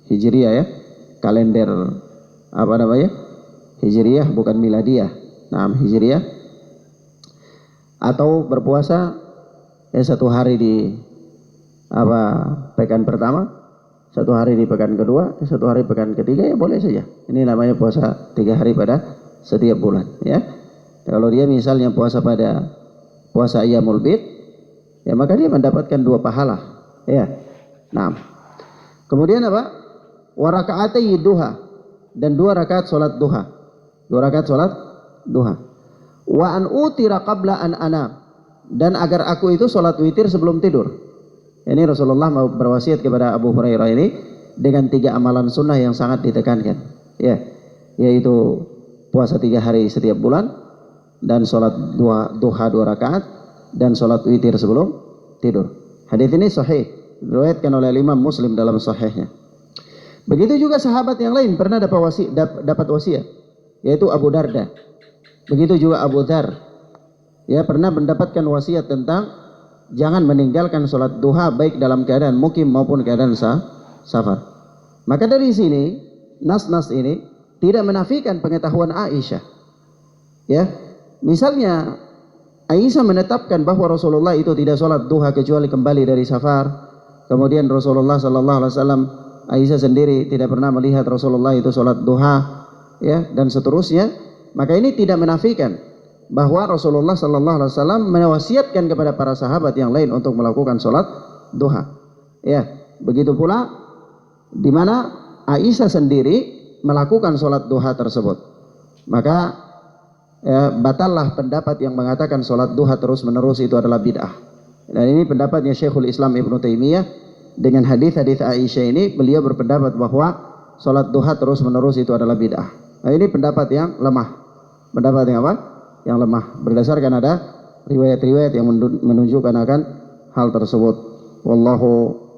Hijriyah ya, kalender Hijriyah bukan miladiyah. Hijriah, atau berpuasa satu hari di pekan pertama, satu hari di pekan kedua, satu hari pekan ketiga, ya boleh saja. Ini namanya puasa 3 hari pada setiap bulan, ya. Kalau dia misalnya puasa pada puasa Ayyamul Bid, ya maka dia mendapatkan 2 pahala, ya. Kemudian wa raka'atai duha, dan 2 rakaat salat duha. 2 rakaat salat duha. Wa an utira qabla an anam, dan agar aku itu salat witir sebelum tidur. Ini Rasulullah mau berwasiat kepada Abu Hurairah ini dengan 3 amalan sunnah yang sangat ditekankan, ya, yaitu puasa 3 hari setiap bulan, dan salat duha 2 rakaat, dan salat witir sebelum tidur. Hadis ini sahih, diriwayatkan oleh Imam Muslim dalam sahihnya. Begitu juga sahabat yang lain pernah dapat wasiat, yaitu Abu Darda. Begitu juga Abu Dzar, ya, pernah mendapatkan wasiat tentang jangan meninggalkan sholat duha baik dalam keadaan mukim maupun keadaan safar. Maka dari sini nas-nas ini tidak menafikan pengetahuan Aisyah, ya. Misalnya Aisyah menetapkan bahwa Rasulullah itu tidak sholat duha kecuali kembali dari safar. Kemudian Rasulullah Sallallahu Alaihi Wasallam, Aisyah sendiri tidak pernah melihat Rasulullah itu sholat duha, ya, dan seterusnya. Maka ini tidak menafikan bahwa Rasulullah Sallallahu Alaihi Wasallam mewasiatkan kepada para sahabat yang lain untuk melakukan sholat duha. Ya, begitu pula di mana Aisyah sendiri melakukan sholat duha tersebut. Maka batallah pendapat yang mengatakan sholat duha terus menerus itu adalah bid'ah. Dan ini pendapatnya Syekhul Islam Ibnu Taimiyah. Dengan hadis-hadis Aisyah ini beliau berpendapat bahwa sholat duha terus menerus itu adalah bid'ah. Nah, ini pendapat yang lemah. Pendapat yang apa? Yang lemah, berdasarkan ada riwayat-riwayat yang menunjukkan akan hal tersebut. Wallahu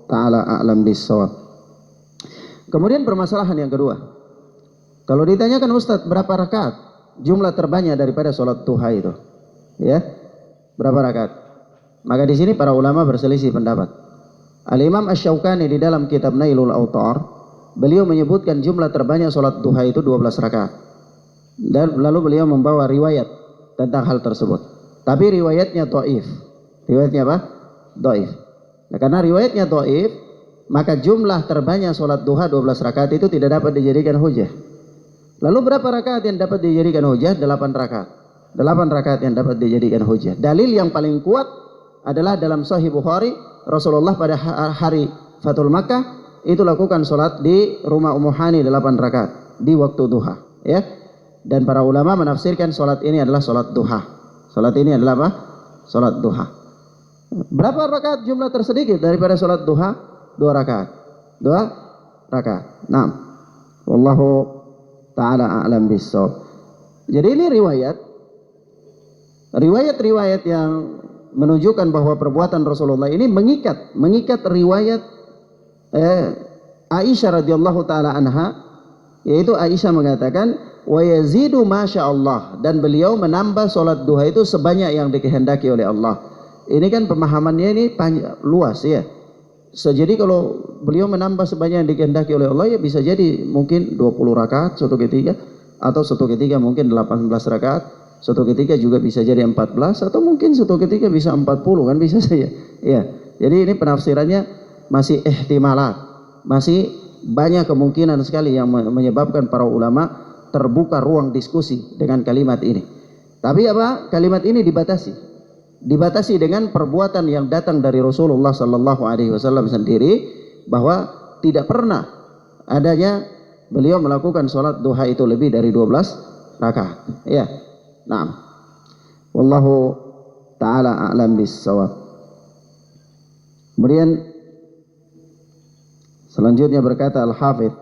ta'ala a'lam bis-shawab. Kemudian permasalahan yang kedua, kalau ditanyakan Ustadz berapa rakaat jumlah terbanyak daripada sholat duha itu, ya, berapa rakaat? Maka di sini para ulama berselisih pendapat. Al-Imam Asy-Syaukani di dalam kitab Nailul Autar, beliau menyebutkan jumlah terbanyak sholat duha itu 12 rakaat. Dan lalu beliau membawa riwayat tentang hal tersebut. Tapi riwayatnya dhaif. Riwayatnya apa? Dhaif. Nah, karena riwayatnya dhaif, maka jumlah terbanyak sholat duha 12 rakaat itu tidak dapat dijadikan hujah. Lalu berapa rakaat yang dapat dijadikan hujah? 8 rakaat. 8 rakaat yang dapat dijadikan hujah. Dalil yang paling kuat adalah dalam Sahih Bukhari, Rasulullah pada hari Fathul Makkah itu lakukan sholat di rumah Ummu Hani 8 rakaat di waktu duha, ya. Dan para ulama menafsirkan sholat ini adalah sholat duha. Sholat ini adalah apa? Sholat duha. Berapa rakaat jumlah tersedikit daripada sholat duha? 2 rakaat. 2 rakaat. Naam. Wallahu ta'ala a'lam bis-shawab. Jadi ini riwayat yang menunjukkan bahwa perbuatan Rasulullah ini mengikat riwayat Aisyah radhiyallahu taala anha, yaitu Aisyah mengatakan wa yazidu masyaallah, dan beliau menambah sholat duha itu sebanyak yang dikehendaki oleh Allah. Ini kan pemahamannya ini luas, ya. Jadi kalau beliau menambah sebanyak yang dikehendaki oleh Allah, ya bisa jadi mungkin 20 rakaat suatu ketika, atau suatu ketika mungkin 18 rakaat, suatu ketika juga bisa jadi 14, atau mungkin suatu ketika bisa 40, kan bisa saja, ya. Jadi ini penafsirannya masih ihtimalat, masih banyak kemungkinan sekali yang menyebabkan para ulama terbuka ruang diskusi dengan kalimat ini. Tapi apa? Kalimat ini dibatasi dengan perbuatan yang datang dari Rasulullah Sallallahu Alaihi Wasallam sendiri, bahwa tidak pernah adanya beliau melakukan sholat duha itu lebih dari 12 rakaat. Ya, naam. Wallahu ta'ala a'lam bis-shawab. Kemudian selanjutnya berkata Al-Hafidz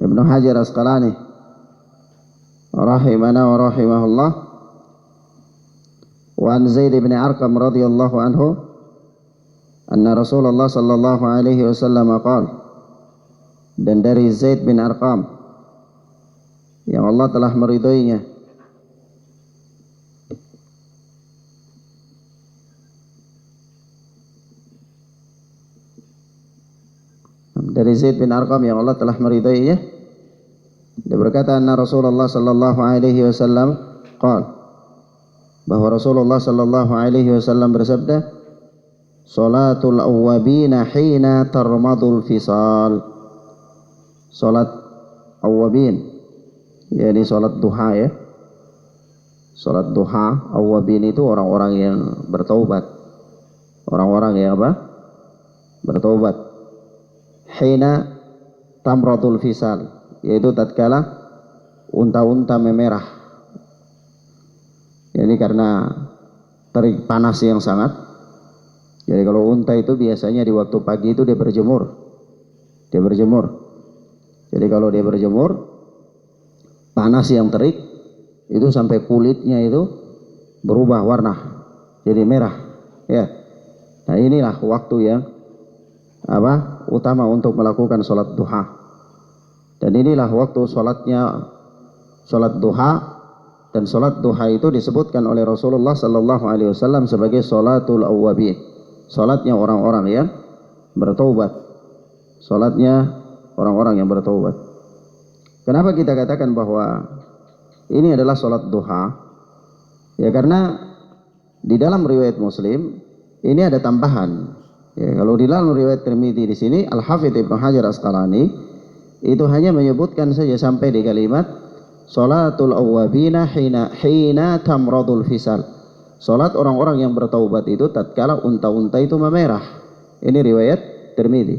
Ibnu Hajar Asqalani rahimana wa rahimahullah, wa an Zaid bin Arqam radhiyallahu anhu anna Rasulullah sallallahu alaihi wasallam qala, dan dari Zaid bin Arqam yang Allah telah meridhoinya, dari Zaid bin Arqam yang Allah telah meridainya, Dia berkata, anna Rasulullah sallallahu alaihi wasallam qala, bahwa Rasulullah sallallahu alaihi wasallam bersabda, salatul awwabina hina tarmadul fisal. Salat awwabin, yakni salat duha ya. Salat duha, awwabin itu orang-orang yang bertaubat. Orang-orang yang apa? Bertaubat. Hina tamradul fisal, yaitu tatkala unta-unta memerah. Jadi karena terik panas yang sangat. Jadi kalau unta itu biasanya di waktu pagi itu dia berjemur. Dia berjemur. Jadi kalau dia berjemur, panas yang terik itu sampai kulitnya itu berubah warna, jadi merah. Ya. Nah inilah waktu yang utama untuk melakukan sholat duha. Dan inilah waktu sholatnya sholat duha. Dan sholat duha itu disebutkan oleh Rasulullah sallallahu alaihi wasallam sebagai sholatul awwabin. Sholatnya orang-orang yang bertaubat. Sholatnya orang-orang yang bertaubat. Kenapa kita katakan bahwa ini adalah sholat duha? Ya karena di dalam riwayat Muslim ini ada tambahan. Ya, kalau di dalam riwayat Tirmidzi di sini Al-Hafidz Ibnu Hajar Asqalani itu hanya menyebutkan saja sampai di kalimat sholatul awwabina hina tamradul fisal. Salat orang-orang yang bertaubat itu tatkala unta-unta itu memerah. Ini riwayat Tirmidzi.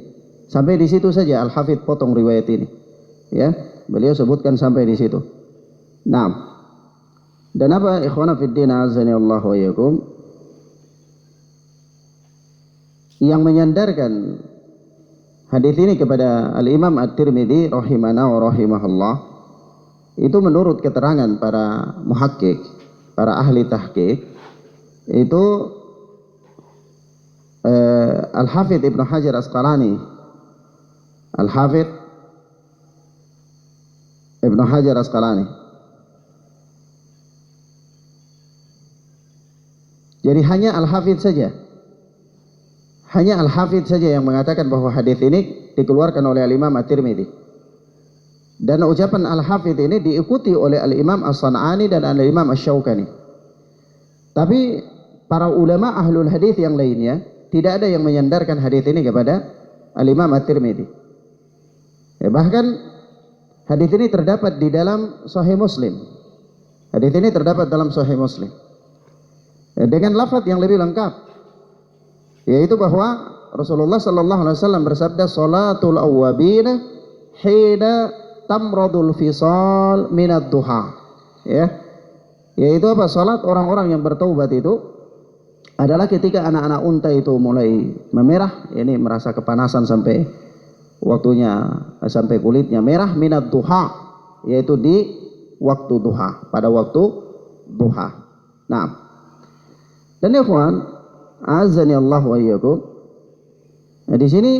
Sampai di situ saja Al-Hafidz potong riwayat ini. Ya, beliau sebutkan sampai di situ. Nah, dan apa ikhwana fiddin azani Allah wa iyyakum, yang menyandarkan hadis ini kepada Al-Imam At-Tirmidzi rahimana wa rahimahullah, itu menurut keterangan para muhakkik, para ahli tahqiq, itu Al-Hafidz Ibnu Hajar Asqalani, Al-Hafidz Ibnu Hajar Asqalani. Jadi hanya Al-Hafidz saja, hanya Al-Hafidz saja yang mengatakan bahwa hadis ini dikeluarkan oleh Al-Imam At-Tirmidzi. Dan ucapan Al-Hafidz ini diikuti oleh Al-Imam As-San'ani dan Al-Imam Asy-Syaukani. Tapi para ulama ahlul hadis yang lainnya tidak ada yang menyandarkan hadis ini kepada Al-Imam At-Tirmidzi. Ya, bahkan hadis ini terdapat di dalam Sahih Muslim. Hadis ini terdapat dalam Sahih Muslim. Ya, dengan lafaz yang lebih lengkap, yaitu bahwa Rasulullah sallallahu alaihi wasallam bersabda, "Shalatul awwabina hina tamradul fisal minad duha." Ya. Yaitu apa? Salat orang-orang yang bertaubat itu adalah ketika anak-anak unta itu mulai memerah, ini merasa kepanasan sampai waktunya, sampai kulitnya merah, minad duha, yaitu di waktu duha, pada waktu duha. Nah, dan ikhwan azani Allah wa iyyakum, nah, di sini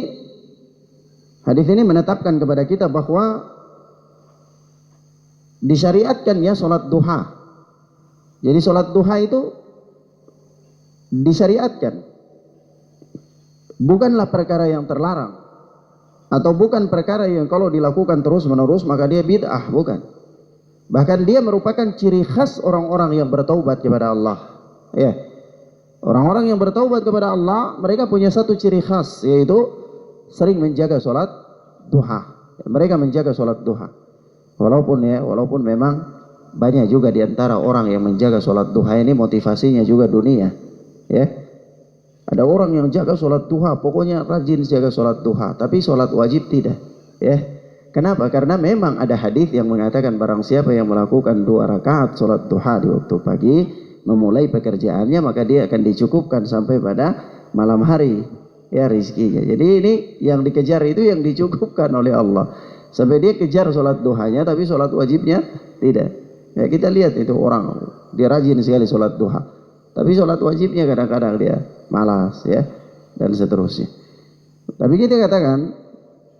hadis ini menetapkan kepada kita bahwa disyariatkan ya salat duha. Jadi salat duha itu disyariatkan, bukanlah perkara yang terlarang, atau bukan perkara yang kalau dilakukan terus menerus maka dia bid'ah, bukan. Bahkan dia merupakan ciri khas orang-orang yang bertaubat kepada Allah. Ya, orang-orang yang bertaubat kepada Allah, mereka punya satu ciri khas, yaitu sering menjaga salat duha. Mereka menjaga salat duha. Walaupun memang banyak juga di antara orang yang menjaga salat duha ini motivasinya juga dunia. Ya. Ada orang yang jaga salat duha, pokoknya rajin jaga salat duha, tapi salat wajib tidak. Ya. Kenapa? Karena memang ada hadis yang mengatakan barang siapa yang melakukan 2 rakaat salat duha di waktu pagi, memulai pekerjaannya, maka dia akan dicukupkan sampai pada malam hari ya rizkinya. Jadi ini yang dikejar itu yang dicukupkan oleh Allah. Sampai dia kejar salat duhanya, tapi salat wajibnya tidak. Ya, kita lihat itu orang, dia rajin sekali salat duha, tapi salat wajibnya kadang-kadang dia malas ya, dan seterusnya. Tapi kita katakan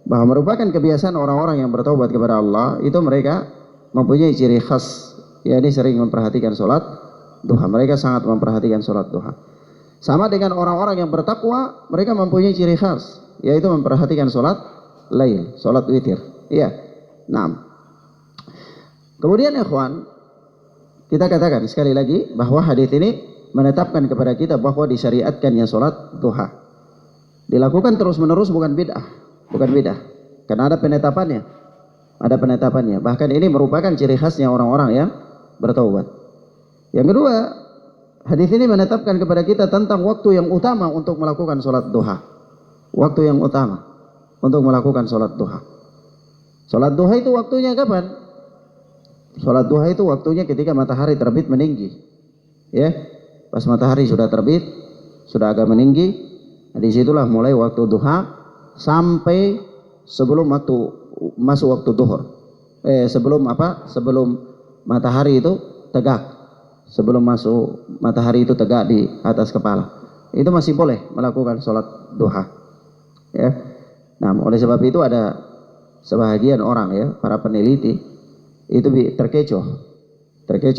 bahwa merupakan kebiasaan orang-orang yang bertaubat kepada Allah, itu mereka mempunyai ciri khas, yakni sering memperhatikan salat duha. Mereka sangat memperhatikan salat duha. Sama dengan orang-orang yang bertakwa, mereka mempunyai ciri khas, yaitu memperhatikan salat lail, salat witir. Iya. Nah, Kemudian ikhwan, kita katakan sekali lagi bahwa hadis ini menetapkan kepada kita bahwa disyariatkannya sholat duha. Dilakukan terus menerus bukan bid'ah, bukan bid'ah. Karena ada penetapannya, ada penetapannya. Bahkan ini merupakan ciri khasnya orang-orang yang bertaubat. Yang kedua, hadis ini menetapkan kepada kita tentang waktu yang utama untuk melakukan sholat duha. Waktu yang utama untuk melakukan sholat duha. Sholat duha itu waktunya kapan? Sholat duha itu waktunya ketika matahari terbit meninggi. Ya, pas matahari sudah terbit, sudah agak meninggi, disitulah mulai waktu duha sampai sebelum waktu masuk waktu duhur. Sebelum apa? Sebelum matahari itu tegak. Sebelum masuk matahari itu tegak di atas kepala. Itu masih boleh melakukan sholat duha. Ya. Nah, oleh sebab itu ada sebahagian orang ya, para peneliti itu terkecoh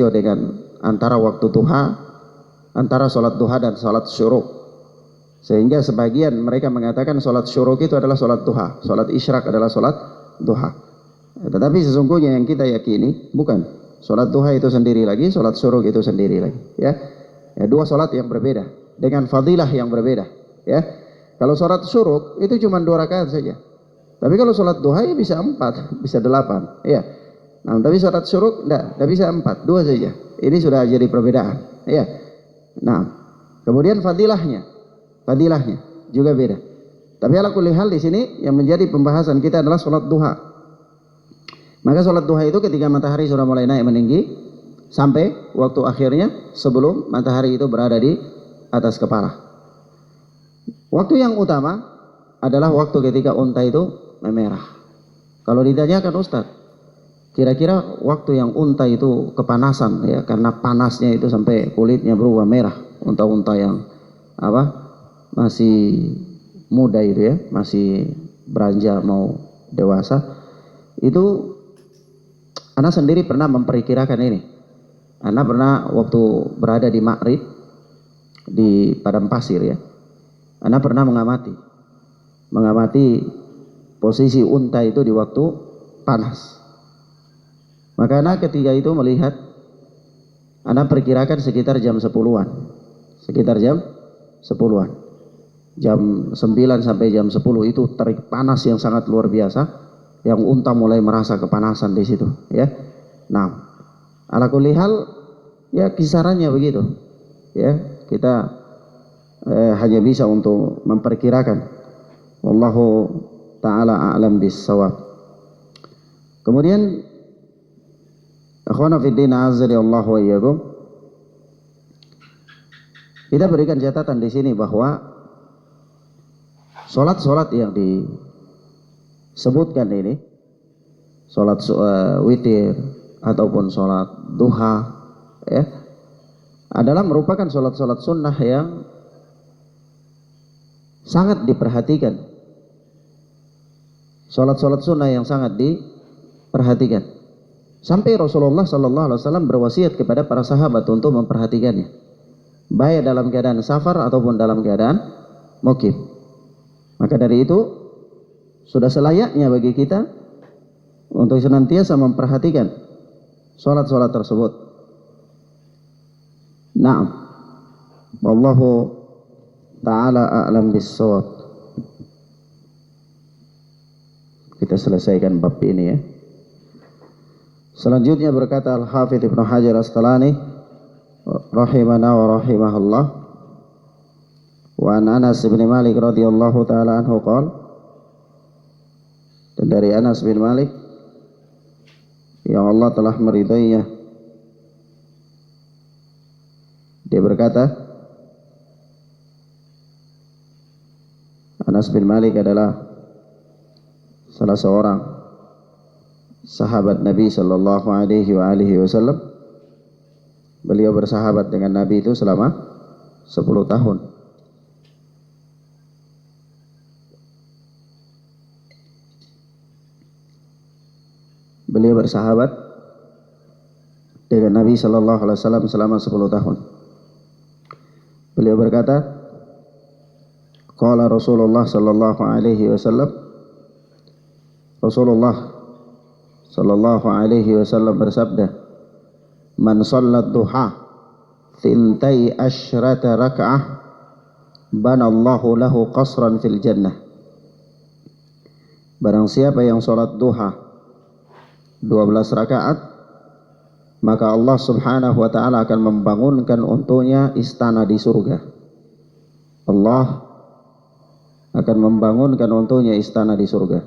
dengan antara waktu duha, antara sholat duha dan sholat syuruk, sehingga sebagian mereka mengatakan sholat syuruk itu adalah sholat duha, sholat isyraq adalah sholat duha. Tetapi sesungguhnya yang kita yakini bukan. Sholat duha itu sendiri lagi, sholat syuruk itu sendiri lagi. Ya, dua sholat yang berbeda dengan fadilah yang berbeda. Ya, kalau sholat syuruk itu cuma 2 rakaat saja. Tapi kalau sholat duha ya bisa 4, bisa 8. Ya. Nah, tapi sholat syuruk tidak bisa 4, 2 saja. Ini sudah jadi perbedaan. Ya. Nah, kemudian fadilahnya juga beda. Tapi ala kulli hal di sini yang menjadi pembahasan kita adalah sholat duha. Maka sholat duha itu ketika matahari sudah mulai naik meninggi sampai waktu akhirnya sebelum matahari itu berada di atas kepala. Waktu yang utama adalah waktu ketika unta itu memerah. Kalau ditanyakan Ustaz, kira-kira waktu yang unta itu kepanasan ya, karena panasnya itu sampai kulitnya berubah merah, unta-unta yang masih muda itu ya, masih beranjak mau dewasa, itu Ana sendiri pernah memperkirakan ini. Ana pernah waktu berada di Ma'rib di padang pasir ya, Ana pernah mengamati posisi unta itu di waktu panas. Maka Ana ketika itu melihat, Ana perkirakan sekitar jam 10-an. Sekitar jam 10-an. Jam 9 sampai jam 10 itu terik panas yang sangat luar biasa. Yang unta mulai merasa kepanasan di situ, ya. Nah, ala kulli hal ya kisarannya begitu. Ya, kita hanya bisa untuk memperkirakan. Wallahu taala a'lam bis-shawab. Kemudian akhwana fid din azza Allah wa iyyakum, kita berikan catatan di sini bahwa salat-salat yang disebutkan ini, salat witir ataupun salat duha ya, adalah merupakan salat-salat sunnah yang sangat diperhatikan. Salat-salat sunnah yang sangat diperhatikan. Sampai Rasulullah sallallahu alaihi wasallam berwasiat kepada para sahabat untuk memperhatikannya, baik dalam keadaan safar ataupun dalam keadaan mukim. Maka dari itu sudah selayaknya bagi kita untuk senantiasa memperhatikan salat-salat tersebut. Naam. Wallahu ta'ala a'lam bis-shawab. Kita selesaikan bab ini ya. Selanjutnya berkata Al-Hafidz Ibnu Hajar Asqalani rahimana wa rahimahullah, wa an Anas bin Malik radhiyallahu ta'ala anhu qala, dan dari Anas bin Malik yang Allah telah meridainya, dia berkata, Anas bin Malik adalah salah seorang sahabat Nabi sallallahu alaihi wasallam. Beliau bersahabat dengan Nabi itu selama 10 tahun. Beliau bersahabat dengan Nabi sallallahu alaihi wasallam selama 10 tahun. Beliau berkata, qala Rasulullah sallallahu alaihi wasallam, Rasulullah sallallahu alaihi wasallam bersabda, "Man shallat duha thintai asyrata raka'ah banallahu lahu qasran fil jannah." Barang siapa yang salat duha 12 rakaat, maka Allah Subhanahu wa taala akan membangunkan untuknya istana di surga. Allah akan membangunkan untuknya istana di surga.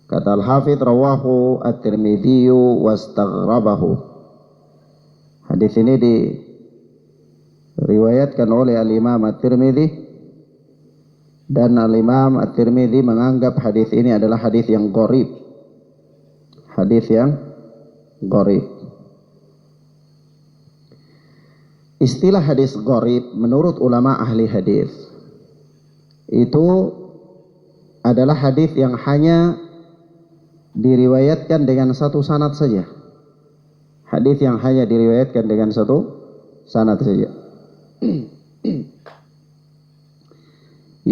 Kata Al-Hafidz, rawahu At-Tirmidzi wastaghrabahu. Hadis ini diriwayatkan oleh Al-Imam At-Tirmidzi, dan Al-Imam At-Tirmidzi menganggap hadis ini adalah hadis yang gharib. Hadis yang gharib. Istilah hadis gharib menurut ulama ahli hadis itu adalah hadis yang hanya diriwayatkan dengan satu sanad saja. Hadis yang hanya diriwayatkan dengan satu sanad saja.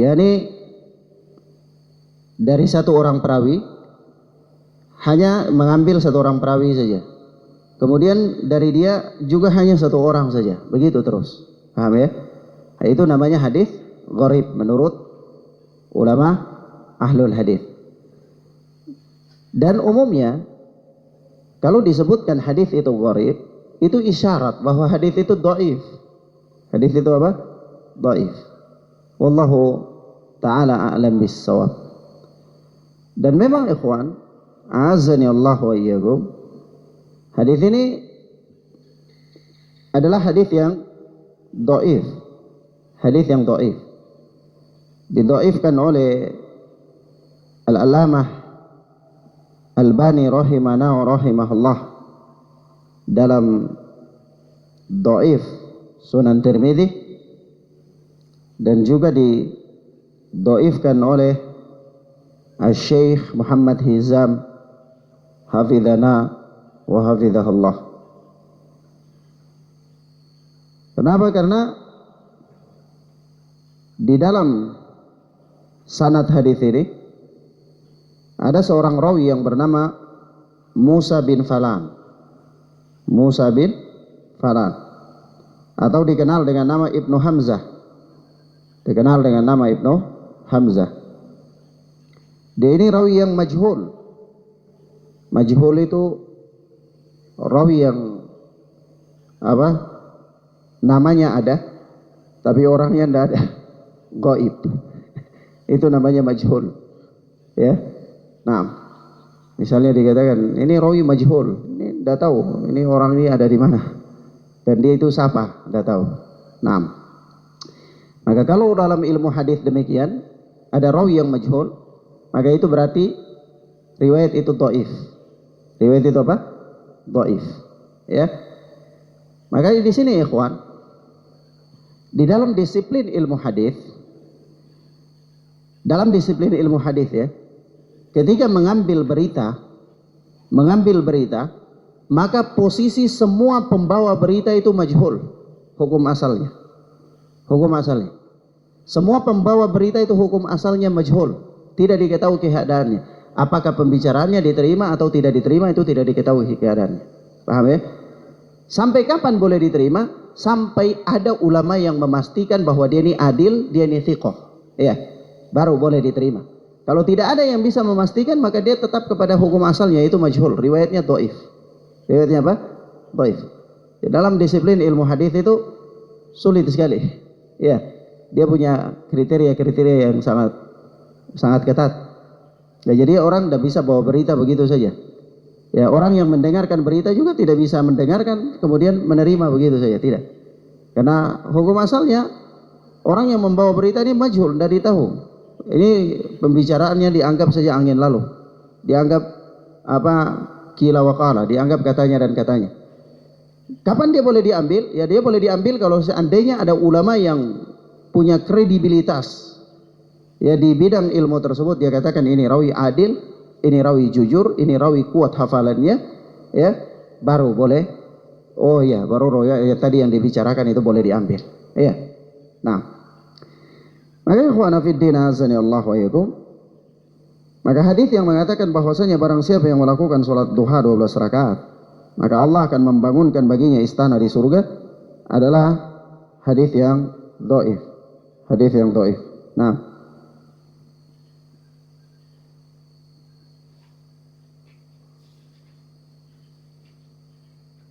yakni dari satu orang perawi, hanya mengambil satu orang perawi saja. Kemudian dari dia juga hanya satu orang saja. Begitu terus. Paham ya? Itu namanya hadis gharib menurut ulama ahlul hadis. Dan umumnya kalau disebutkan hadis itu gharib, itu isyarat bahwa hadis itu dhaif. Hadis itu apa? Dhaif. Wallahu taala a'lam bis-shawab. Dan memang ikhwan, azani Allah wa iyyakum, hadis ini adalah hadis yang dhaif. Hadis yang dhaif. Didhaifkan oleh Al-Allamah Albani rahimana wa rahimahullah dalam dhaif Sunan Tirmidzi, dan juga didhaifkan oleh Al-Syekh Muhammad Hizam hafizana wa hafizahullah. Kenapa? Karena di dalam sanad hadis ini ada seorang rawi yang bernama Musa bin Falan. Musa bin Falan, atau dikenal dengan nama Ibnu Hamzah. Dikenal dengan nama Ibnu Hamzah. Dia ini rawi yang majhul. Majhul itu rawi yang apa? Namanya ada, tapi orangnya tidak ada. Gaib. Itu namanya majhul. Ya. Nah, misalnya dikatakan ini rawi majhul, ini tidak tahu ini orang ini ada di mana, dan dia itu siapa, tidak tahu. Nah, maka kalau dalam ilmu hadis demikian ada rawi yang majhul, maka itu berarti riwayat itu dhaif. Riwayat itu apa? Dhaif. Ya. Maka di sini ikhwan, di dalam disiplin ilmu hadis, ya, ketika mengambil berita, maka posisi semua pembawa berita itu majhul, hukum asalnya. Semua pembawa berita itu hukum asalnya majhul, tidak diketahui keadaannya. Apakah pembicaraannya diterima atau tidak diterima, itu tidak diketahui keadaannya. Paham ya? Sampai kapan boleh diterima? Sampai ada ulama yang memastikan bahwa dia ini adil, dia ini thiqah. Ya, baru boleh diterima. Kalau tidak ada yang bisa memastikan, maka dia tetap kepada hukum asalnya, itu majhul, riwayatnya dhaif. Riwayatnya apa? Dhaif. Dalam disiplin ilmu hadis itu sulit sekali. Ya, dia punya kriteria yang sangat ketat. Ya, jadi orang tidak bisa bawa berita begitu saja. Ya, orang yang mendengarkan berita juga tidak bisa mendengarkan kemudian menerima begitu saja, tidak. Karena hukum asalnya orang yang membawa berita ini majhul, tidak ditahu. Ini pembicaraannya dianggap saja angin lalu, dianggap apa, kila wakala, dianggap katanya dan katanya. Kapan dia boleh diambil? Ya, dia boleh diambil kalau seandainya ada ulama yang punya kredibilitas, ya, di bidang ilmu tersebut. Dia katakan ini rawi adil, ini rawi jujur, ini rawi kuat hafalannya, ya, baru boleh. Oh ya, baru ya, tadi yang dibicarakan itu boleh diambil. Ya, nah. Maka ikhwana fiddin azani Allah wa iyyakum, Maka hadis yang mengatakan bahwasanya barang siapa yang melakukan sholat duha 12 rakaat, maka Allah akan membangunkan baginya istana di surga, adalah hadis yang dhaif. Hadis yang dhaif. Nah,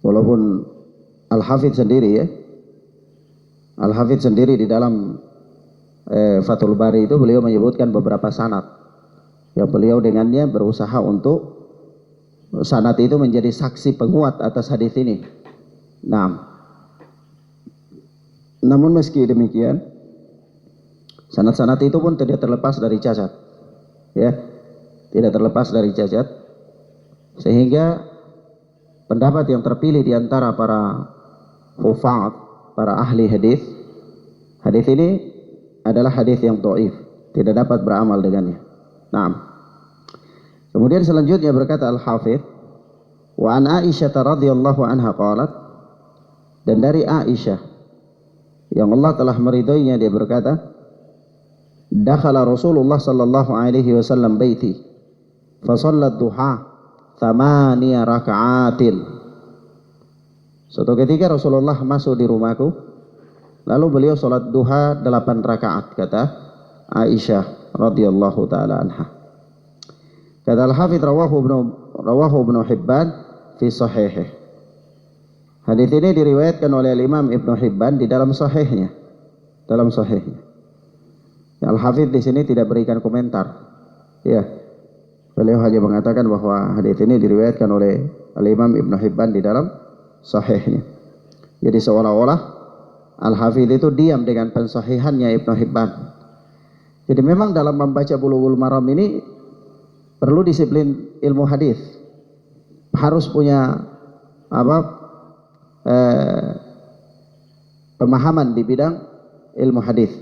walaupun Al-Hafidz sendiri ya, Al-Hafidz sendiri di dalam Fathul Bari itu beliau menyebutkan beberapa sanad yang beliau dengannya berusaha untuk sanad itu menjadi saksi penguat atas hadis ini. Nah, namun meski demikian, sanad-sanad itu pun tidak terlepas dari cacat, ya, tidak terlepas dari cacat, sehingga pendapat yang terpilih di antara para hufaz, para ahli hadis ini adalah hadis yang dhaif, tidak dapat beramal dengannya. Nah, kemudian selanjutnya berkata Al-Hafidz, wa an Aisyah radhiyallahu anha qalat, dan dari Aisyah yang Allah telah meridhoinya, dia berkata, dakhala Rasulullah sallallahu alaihi wasallam baiti fa shallat duha 8 raka'atin. Suatu ketika Rasulullah masuk di rumahku, lalu beliau salat duha 8 rakaat, kata Aisyah radhiyallahu taala anha. Kata Al-Hafidz, rawahu Ibnu Hibban fi sahihih. Hadis ini diriwayatkan oleh Imam Ibnu Hibban di dalam sahihnya. Dalam sahihnya. Al-Hafidz di sini tidak berikan komentar. Ya. Beliau hanya mengatakan bahwa hadis ini diriwayatkan oleh Imam Ibnu Hibban di dalam sahihnya. Jadi seolah-olah Al-Hafidz itu diam dengan pensahihannya Ibnu Hibban. Jadi memang dalam membaca Bulughul Maram ini perlu disiplin ilmu hadis. Harus punya pemahaman di bidang ilmu hadis.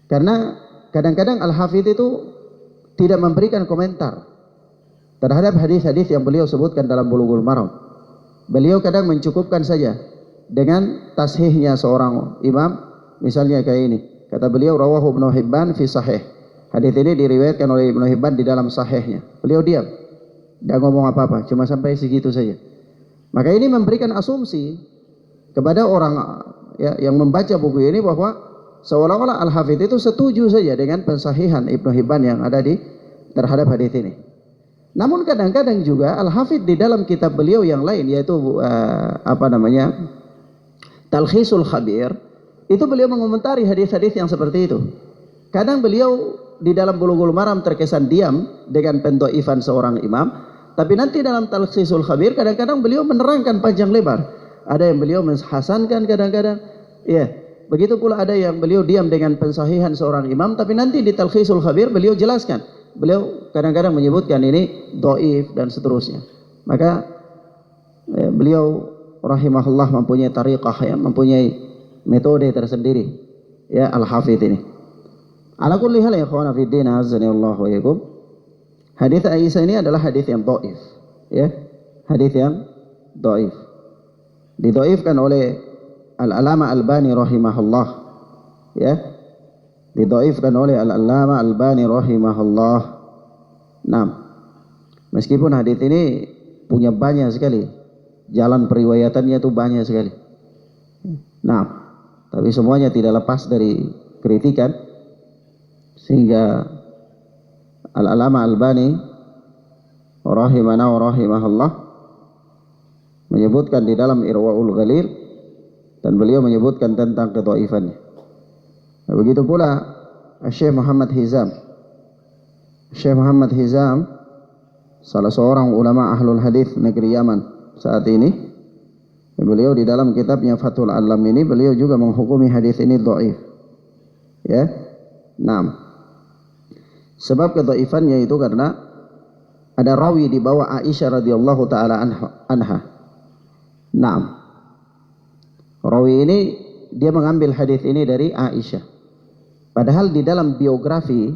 Karena kadang-kadang Al-Hafidz itu tidak memberikan komentar terhadap hadis-hadis yang beliau sebutkan dalam Bulughul Maram. Beliau kadang mencukupkan saja dengan tashihnya seorang imam, misalnya kayak ini. Kata beliau, rawahu Ibnu Hibban fi sahih. Hadis ini diriwayatkan oleh Ibnu Hibban di dalam sahihnya. Beliau diam, tidak ngomong apa-apa, cuma sampai segitu saja. Maka ini memberikan asumsi kepada orang ya, yang membaca buku ini bahwa seolah-olah Al-Hafidz itu setuju saja dengan pensahihan Ibnu Hibban yang ada di terhadap hadis ini. Namun kadang-kadang juga Al-Hafidz di dalam kitab beliau yang lain, yaitu Talkhisul Khabir, itu beliau mengomentari hadis-hadis yang seperti itu. Kadang beliau di dalam Bulughul Maram terkesan diam dengan pendhaifan seorang imam, tapi nanti dalam Talkhisul Khabir kadang-kadang beliau menerangkan panjang lebar. Ada yang beliau menghasankan kadang-kadang, ya. Begitu pula ada yang beliau diam dengan pensahihan seorang imam, tapi nanti di Talkhisul Khabir beliau jelaskan. Beliau kadang-kadang menyebutkan ini dhaif dan seterusnya. Maka beliau rahimahullah mempunyai tariqah, ya, mempunyai metode tersendiri, ya, Al-Hafidz ini. Ala kulli hal ya ikhwana fi din, azza wa yakum. Hadis Aisyah ini adalah hadis yang dhaif, ya. Hadis yang dhaif. Didhaifkan oleh Al-Alama Albani rahimahullah, ya. Didhaifkan oleh Al-Alama Albani rahimahullah. Nah, meskipun hadis ini punya banyak sekali jalan periwayatannya, itu banyak sekali. Nah, tapi semuanya tidak lepas dari kritikan, sehingga Al-Alama Albani rahimana wa rahimahullah menyebutkan di dalam Irwaul Ghalil, dan beliau menyebutkan tentang kedhaifannya. Nah, begitu pula Syekh Muhammad Hizam. Syekh Muhammad Hizam, salah seorang ulama ahlul hadis negeri Yaman saat ini, beliau di dalam kitabnya Fathul Alam ini beliau juga menghukumi hadis ini dhaif. Ya. Nah, sebab kedhaifannya itu karena ada rawi di bawah Aisyah radhiyallahu taala anha. Nah, rawi ini dia mengambil hadis ini dari Aisyah. Padahal di dalam biografi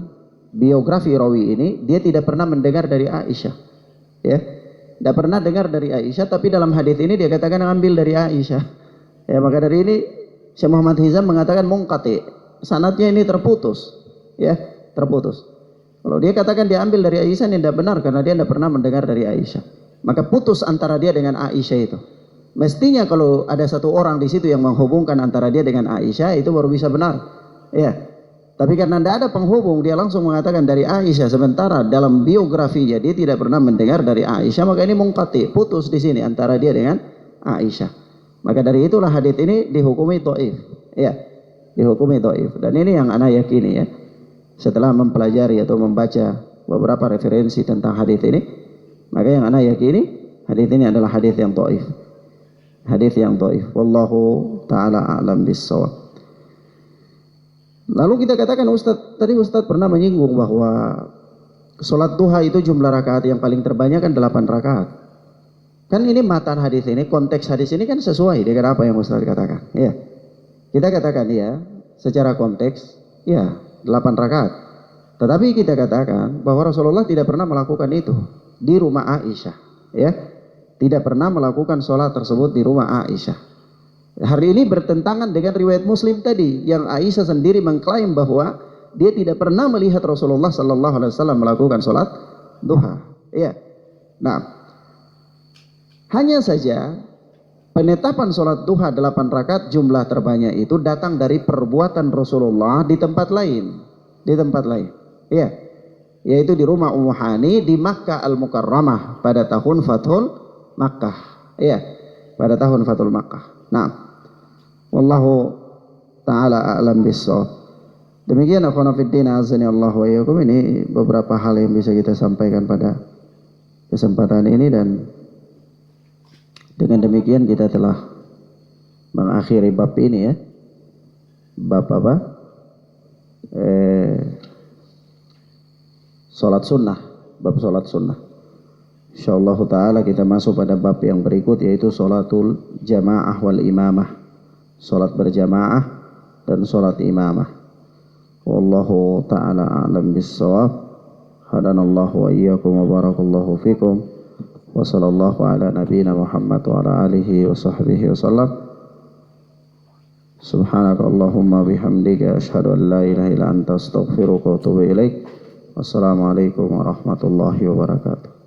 rawi ini dia tidak pernah mendengar dari Aisyah. Ya. Tidak pernah dengar dari Aisyah, tapi dalam hadis ini dia katakan ambil dari Aisyah. Ya, maka dari ini Syekh Muhammad Hizam mengatakan munqati. Sanadnya ini terputus. Ya, terputus. Kalau dia katakan dia ambil dari Aisyah, ini tidak benar karena dia tidak pernah mendengar dari Aisyah. Maka putus antara dia dengan Aisyah itu. Mestinya kalau ada satu orang di situ yang menghubungkan antara dia dengan Aisyah, itu baru bisa benar. Ya. Tapi karena tidak ada penghubung, dia langsung mengatakan dari Aisyah. Sementara dalam biografinya dia tidak pernah mendengar dari Aisyah, maka ini munqati, putus di sini antara dia dengan Aisyah. Maka dari itulah hadits ini dihukumi dhaif. Ya, dihukumi dhaif. Dan ini yang ana yakini ya. Setelah mempelajari atau membaca beberapa referensi tentang hadits ini, maka yang ana yakini hadits ini adalah hadits yang dhaif. Hadits yang dhaif. Wallahu taala a'lam bis-shawab. Lalu kita katakan tadi Ustaz pernah menyinggung bahwa sholat duha itu jumlah rakaat yang paling terbanyak kan 8 rakaat. Kan ini matan hadis ini, konteks hadis ini kan sesuai dengan apa yang Ustaz katakan. Ya. Kita katakan ya, secara konteks ya 8 rakaat. Tetapi kita katakan bahwa Rasulullah tidak pernah melakukan itu di rumah Aisyah, ya. Tidak pernah melakukan sholat tersebut di rumah Aisyah. Hari ini bertentangan dengan riwayat Muslim tadi yang Aisyah sendiri mengklaim bahwa dia tidak pernah melihat Rasulullah sallallahu alaihi wasallam melakukan sholat duha. Ya. Nah, hanya saja penetapan sholat duha 8 rakaat jumlah terbanyak itu datang dari perbuatan Rasulullah di tempat lain. Di tempat lain. Ya. Yaitu di rumah Ummu Hani di Makkah Al-Mukarramah pada tahun Fathul Makkah. Ya. Pada tahun Fathul Makkah. Nah, wallahu taala a'lam bis-shawab. Demikian akhwana fiddin azani Allah wa iyyakum, ini beberapa hal yang bisa kita sampaikan pada kesempatan ini, dan dengan demikian kita telah mengakhiri bab ini ya. Bab apa? Salat sunnah, bab salat sunnah. Insyaallah taala kita masuk pada bab yang berikut, yaitu salatul jamaah wal imamah. Salat berjamaah dan salat imamah. Wallahu taala a'lam bis-shawab. Hadanallahu wa iyyakum wa barakallahu fikum. Wa sallallahu ala nabiyyina Muhammad wa ala alihi wa sahbihi wa sallam. Subhanakallahumma bihamdika asyhadu an la ilaha illa anta astaghfiruka wa atubu ilaik. Wassalamualaikum warahmatullahi wabarakatuh.